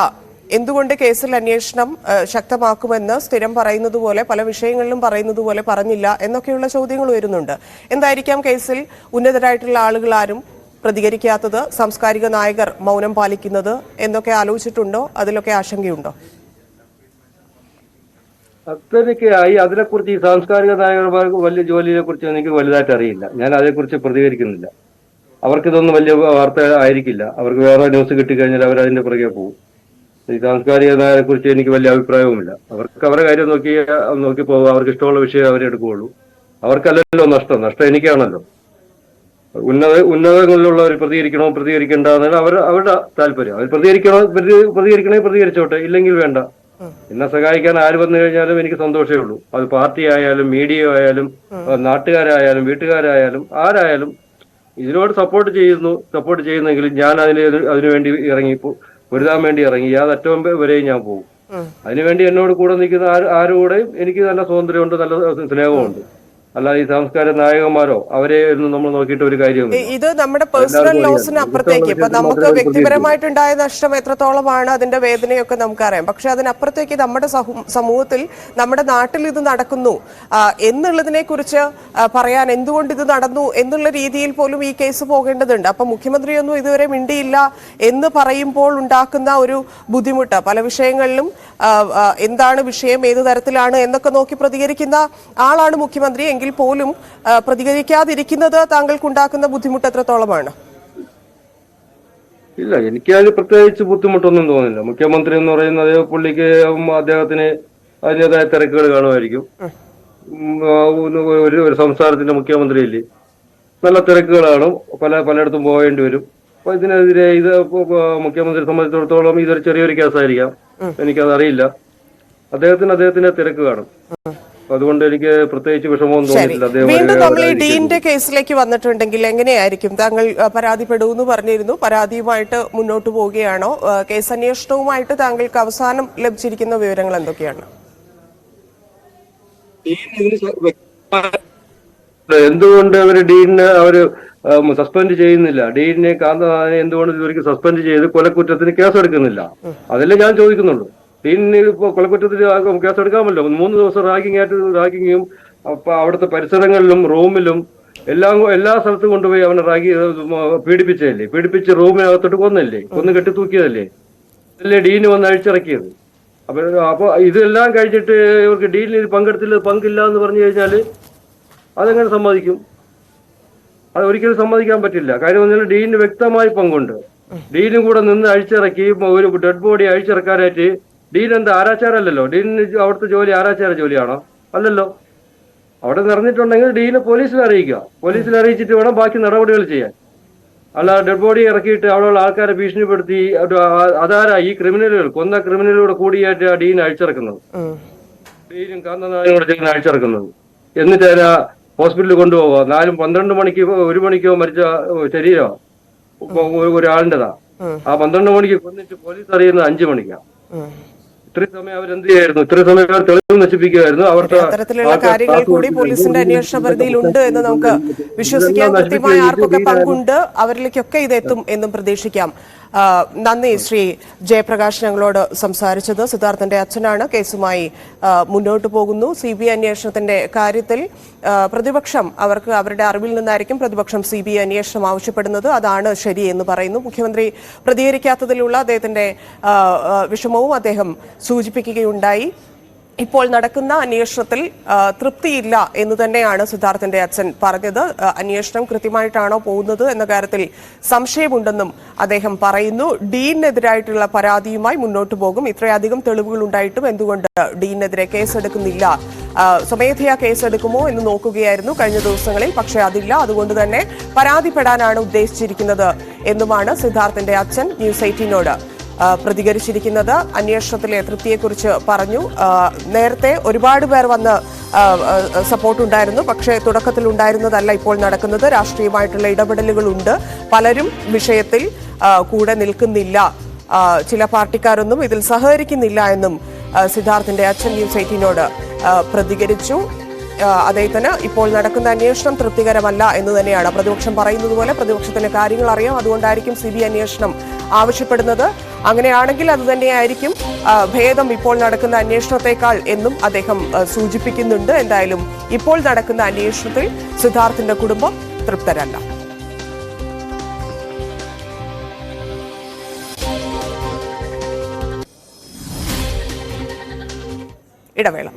എന്തുകൊണ്ട് കേസിൽ അന്വേഷണം ശക്തമാക്കുമെന്ന് സ്ഥിരം പറയുന്നത് പോലെ, പല വിഷയങ്ങളിലും പറയുന്നത് പോലെ പറഞ്ഞില്ല എന്നൊക്കെയുള്ള ചോദ്യങ്ങൾ ഉയരുന്നുണ്ട്. എന്തായിരിക്കാം കേസിൽ ഉന്നതരായിട്ടുള്ള ആളുകൾ ആരും പ്രതികരിക്കാത്തത്, സാംസ്കാരിക നായകർ മൗനം പാലിക്കുന്നത് എന്നൊക്കെ ആലോചിച്ചിട്ടുണ്ടോ? അതിലൊക്കെ ആശങ്കയുണ്ടോ? അത്രയ്ക്കായി അതിനെക്കുറിച്ച് ഈ സാംസ്കാരിക നായകന്മാർക്ക് വലിയ ജോലിയെ കുറിച്ച് എനിക്ക് വലുതായിട്ട് അറിയില്ല. ഞാൻ അതേക്കുറിച്ച് പ്രതികരിക്കുന്നില്ല. അവർക്കിതൊന്നും വലിയ വാർത്ത ആയിരിക്കില്ല. അവർക്ക് വേറെ ന്യൂസ് കിട്ടിക്കഴിഞ്ഞാൽ അവർ അതിന്റെ പുറകെ പോകും. ഈ സാംസ്കാരിക നായരെ കുറിച്ച് എനിക്ക് വലിയ അഭിപ്രായവുമില്ല. അവർക്ക് അവരുടെ കാര്യം നോക്കി പോകുക, അവർക്ക് ഇഷ്ടമുള്ള വിഷയം അവരെടുക്കുകയുള്ളൂ. അവർക്കല്ലല്ലോ നഷ്ടം എനിക്കാണല്ലോ. ഉന്നതങ്ങളിലുള്ളവർ പ്രതികരിക്കണ്ട എന്നാൽ അവരുടെ താല്പര്യം. അവർ പ്രതികരിക്കണേ പ്രതികരിച്ചോട്ടെ, ഇല്ലെങ്കിൽ വേണ്ട. എന്നെ സഹായിക്കാൻ ആര് വന്നു കഴിഞ്ഞാലും എനിക്ക് സന്തോഷമേ ഉള്ളൂ. അത് പാർട്ടി ആയാലും മീഡിയ ആയാലും നാട്ടുകാരായാലും വീട്ടുകാരായാലും ആരായാലും ഇതിനോട് സപ്പോർട്ട് ചെയ്യുന്നെങ്കിൽ ഞാൻ അതിനുവേണ്ടി പൊരുതാൻ വേണ്ടി ഇറങ്ങി യാതൊറ്റം വരെയും ഞാൻ പോകും. അതിനുവേണ്ടി എന്നോട് കൂടെ നിൽക്കുന്ന ആരോടെയും എനിക്ക് നല്ല സ്വാതന്ത്ര്യമുണ്ട്, നല്ല സ്നേഹമുണ്ട്. അല്ലാതെ ഈ സാംസ്കാരിക നായകന്മാരോ അവരെ ഒന്നും നമ്മൾ നോക്കിയിട്ട് ഒരു കാര്യമില്ല. ഇത് നമ്മുടെ പേഴ്സണൽ ലോസിന് അപ്പുറത്തേക്ക് ഇപ്പൊ നമുക്ക് വ്യക്തിപരമായിട്ടുണ്ടായ നഷ്ടം എത്രത്തോളമാണ് അതിന്റെ വേദനയൊക്കെ നമുക്കറിയാം. പക്ഷെ അതിനപ്പുറത്തേക്ക് നമ്മുടെ സമൂഹത്തിൽ നമ്മുടെ നാട്ടിൽ ഇത് നടക്കുന്നു എന്നുള്ളതിനെ കുറിച്ച് പറയാൻ, എന്തുകൊണ്ട് ഇത് നടന്നു എന്നുള്ള രീതിയിൽ പോലും ഈ കേസ് പോകേണ്ടതുണ്ട്. അപ്പൊ മുഖ്യമന്ത്രിയൊന്നും ഇതുവരെ മിണ്ടിയില്ല എന്ന് പറയുമ്പോൾ ഉണ്ടാക്കുന്ന ഒരു ബുദ്ധിമുട്ട്, പല വിഷയങ്ങളിലും എന്താണ് വിഷയം, ഏത് തരത്തിലാണ് എന്നൊക്കെ നോക്കി പ്രതികരിക്കുന്ന ആളാണ് മുഖ്യമന്ത്രി. എങ്കിൽ പോലും പ്രതികരിക്കാതിരിക്കുന്നത് താങ്കൾക്കുണ്ടാക്കുന്ന ബുദ്ധിമുട്ട് എത്രത്തോളമാണ്? ഇല്ല, എനിക്കതിൽ പ്രത്യേകിച്ച് ബുദ്ധിമുട്ടൊന്നും തോന്നില്ല. മുഖ്യമന്ത്രി എന്ന് പറയുന്നത് പുള്ളിക്ക് അദ്ദേഹത്തിന് അതിൻ്റെതായ തിരക്കുകൾ കാണുമായിരിക്കും. ഒരു സംസ്ഥാനത്തിന്റെ മുഖ്യമന്ത്രിയില്ലേ, നല്ല തിരക്കുകളാണ്, പലയിടത്തും പോകേണ്ടി വരും. അപ്പൊ ഇതിനെതിരെ ഇത് മുഖ്യമന്ത്രിയെ സംബന്ധിച്ചിടത്തോളം ഇതൊരു ചെറിയൊരു കേസായിരിക്കാം, എനിക്കതറിയില്ല. അദ്ദേഹത്തിന്റെ തിരക്ക് കാണും. അതുകൊണ്ട് എനിക്ക് പ്രത്യേകിച്ച് വിഷമവും തോന്നിയിട്ടില്ല. വീണ്ടും നമ്മൾ ഈ ഡീന്റെ കേസിലേക്ക് വന്നിട്ടുണ്ടെങ്കിൽ എങ്ങനെയായിരിക്കും? താങ്കൾ പരാതിപ്പെടുമെന്ന് പറഞ്ഞിരുന്നു. പരാതിയുമായിട്ട് മുന്നോട്ട് പോവുകയാണോ? കേസ് അന്വേഷണവുമായിട്ട് താങ്കൾക്ക് അവസാനം ലഭിച്ചിരിക്കുന്ന വിവരങ്ങൾ എന്തൊക്കെയാണ്? എന്തുകൊണ്ട് ഡീനിനെ സസ്പെൻഡ് ചെയ്യുന്നില്ല? ഡീനിനെ കാന്തനാഥനെ എന്തുകൊണ്ട് ഇവർക്ക് സസ്പെൻഡ് ചെയ്ത് കൊലക്കുറ്റത്തിന് കേസെടുക്കുന്നില്ല? അതല്ലേ ഞാൻ ചോദിക്കുന്നുള്ളൂ. ഡീനിന് ഇപ്പോൾ കൊലക്കുറ്റത്തിന് കേസെടുക്കാമല്ലോ. 3 ദിവസം റാഗിങ്ങും അവിടുത്തെ പരിസരങ്ങളിലും റൂമിലും എല്ലാ സ്ഥലത്തും കൊണ്ടുപോയി അവനെ പീഡിപ്പിച്ചതല്ലേ? പീഡിപ്പിച്ച് റൂമിനകത്തോട്ട് കൊന്ന് കെട്ടിത്തൂക്കിയതല്ലേ? അതല്ലേ ഡീന് വന്ന് അഴിച്ചിറക്കിയത്? അപ്പൊ ഇതെല്ലാം കഴിഞ്ഞിട്ട് ഇവർക്ക് ഡീനിൽ പങ്കില്ല എന്ന് പറഞ്ഞു കഴിഞ്ഞാൽ അതെങ്ങനെ സമ്മതിക്കും? അത് ഒരിക്കലും സമ്മതിക്കാൻ പറ്റില്ല. കാര്യം പറഞ്ഞാൽ ഡീനിന് വ്യക്തമായി പങ്കുണ്ട്. ഡീനും കൂടെ നിന്ന് അഴിച്ചിറക്കി ഒരു ഡെഡ് ബോഡി അഴിച്ചിറക്കാനായിട്ട് ഡീൻ എന്താ ആരാച്ചാരല്ലോ? ഡീനിന് അവിടുത്തെ ജോലി ആരാച്ചാര ജോലിയാണോ? അല്ലല്ലോ. അവിടെ നിറഞ്ഞിട്ടുണ്ടെങ്കിൽ ഡീനെ പോലീസിൽ അറിയിച്ചിട്ട് വേണം ബാക്കി നടപടികൾ ചെയ്യാൻ. അല്ല ഡെഡ് ബോഡി ഇറക്കിയിട്ട് അവിടെയുള്ള ആൾക്കാരെ ഭീഷണിപ്പെടുത്തി അതാരാ ഈ കൊന്ന ക്രിമിനലുകളുടെ കൂടിയായിട്ട് ആ ഡീൻ അഴിച്ചിറക്കുന്നത്. ഡീനും കാന്തനാഥനോട് ചെയ്യുന്ന അഴിച്ചിറക്കുന്നത്. എന്നിട്ട് അതിനെ ഹോസ്പിറ്റലിൽ കൊണ്ടുപോവുക. 4-12 മണിക്ക് 1 മണിക്കോ മരിച്ച ശരീരമാണ് ഒരാളിൻ്റെതാ. ആ 12 മണിക്ക് കൊന്നിട്ട് പോലീസ് അറിയുന്നത് 5 മണിക്കാണ്. ഇത്രയും സമയം അവരെന്ത് ചെയ്യായിരുന്നു? ഇത്രയും സമയം അവർ തെളിവ് നശിപ്പിക്കുകയായിരുന്നു. അത്തരത്തിലുള്ള കാര്യങ്ങൾ കൂടി പോലീസിന്റെ അന്വേഷണ പരിധിയിലുണ്ട് എന്ന് നമുക്ക് വിശ്വസിക്കാൻ. കൃത്യമായി ആർക്കൊക്കെ പങ്കുണ്ട് അവരിലേക്കൊക്കെ ഇതെത്തും എന്നും പ്രതീക്ഷിക്കാം. നന്ദി ശ്രീ ജയപ്രകാശ് ഞങ്ങളോട് സംസാരിച്ചത്. സിദ്ധാർത്ഥന്റെ അച്ഛനാണ്. കേസുമായി മുന്നോട്ട് പോകുന്നു. CBI അന്വേഷണത്തിന്റെ കാര്യത്തിൽ പ്രതിപക്ഷം അവരുടെ അറിവിൽ നിന്നായിരിക്കും പ്രതിപക്ഷം CBI അന്വേഷണം ആവശ്യപ്പെടുന്നത്. അതാണ് ശരി എന്ന് പറയുന്നു. മുഖ്യമന്ത്രി പ്രതികരിക്കാത്തതിലുള്ള അദ്ദേഹത്തിന്റെ വിഷമവും അദ്ദേഹം സൂചിപ്പിക്കുകയുണ്ടായി. ഇപ്പോൾ നടക്കുന്ന അന്വേഷണത്തിൽ തൃപ്തിയില്ല എന്ന് തന്നെയാണ് സിദ്ധാർത്ഥന്റെ അച്ഛൻ പറഞ്ഞത്. അന്വേഷണം കൃത്യമായിട്ടാണോ പോകുന്നത് എന്ന കാര്യത്തിൽ സംശയമുണ്ടെന്നും അദ്ദേഹം പറയുന്നു. ഡീനെതിരായിട്ടുള്ള പരാതിയുമായി മുന്നോട്ട് പോകും. ഇത്രയധികം തെളിവുകൾ ഉണ്ടായിട്ടും എന്തുകൊണ്ട് ഡീനെതിരെ കേസെടുക്കുന്നില്ല, സ്വമേധയാ കേസെടുക്കുമോ എന്ന് നോക്കുകയായിരുന്നു കഴിഞ്ഞ ദിവസങ്ങളിൽ. പക്ഷേ അതില്ല. അതുകൊണ്ട് തന്നെ പരാതിപ്പെടാനാണ് ഉദ്ദേശിച്ചിരിക്കുന്നത് എന്നുമാണ് സിദ്ധാർത്ഥന്റെ അച്ഛൻ ന്യൂസ് 18നോട് പ്രതികരിച്ചിരിക്കുന്നത്. അന്വേഷണത്തിലെ തൃപ്തിയെക്കുറിച്ച് പറഞ്ഞു. നേരത്തെ ഒരുപാട് പേർ വന്ന് സപ്പോർട്ട് ഉണ്ടായിരുന്നു. പക്ഷേ തുടക്കത്തിൽ ഉണ്ടായിരുന്നതല്ല ഇപ്പോൾ നടക്കുന്നത്. രാഷ്ട്രീയമായിട്ടുള്ള ഇടപെടലുകളുണ്ട്. പലരും വിഷയത്തിൽ കൂടെ നിൽക്കുന്നില്ല. ചില പാർട്ടിക്കാരൊന്നും ഇതിൽ സഹകരിക്കുന്നില്ല എന്നും സിദ്ധാർത്ഥന്റെ അച്ഛൻ ന്യൂസ് 18നോട് പ്രതികരിച്ചു. അദ്ദേഹത്തിന് ഇപ്പോൾ നടക്കുന്ന അന്വേഷണം തൃപ്തികരമല്ല എന്ന് തന്നെയാണ് പ്രതിപക്ഷം പറയുന്നത് പോലെ. പ്രതിപക്ഷത്തിന് കാര്യങ്ങൾ അറിയാം, അതുകൊണ്ടായിരിക്കും CBI അന്വേഷണം ആവശ്യപ്പെടുന്നത്. അങ്ങനെയാണെങ്കിൽ അത് തന്നെയായിരിക്കും ഭേദം ഇപ്പോൾ നടക്കുന്ന അന്വേഷണത്തെക്കാൾ എന്നും അദ്ദേഹം സൂചിപ്പിക്കുന്നുണ്ട്. എന്തായാലും ഇപ്പോൾ നടക്കുന്ന അന്വേഷണത്തിൽ സിദ്ധാർത്ഥിന്റെ കുടുംബം തൃപ്തരല്ല. ഇടവേള.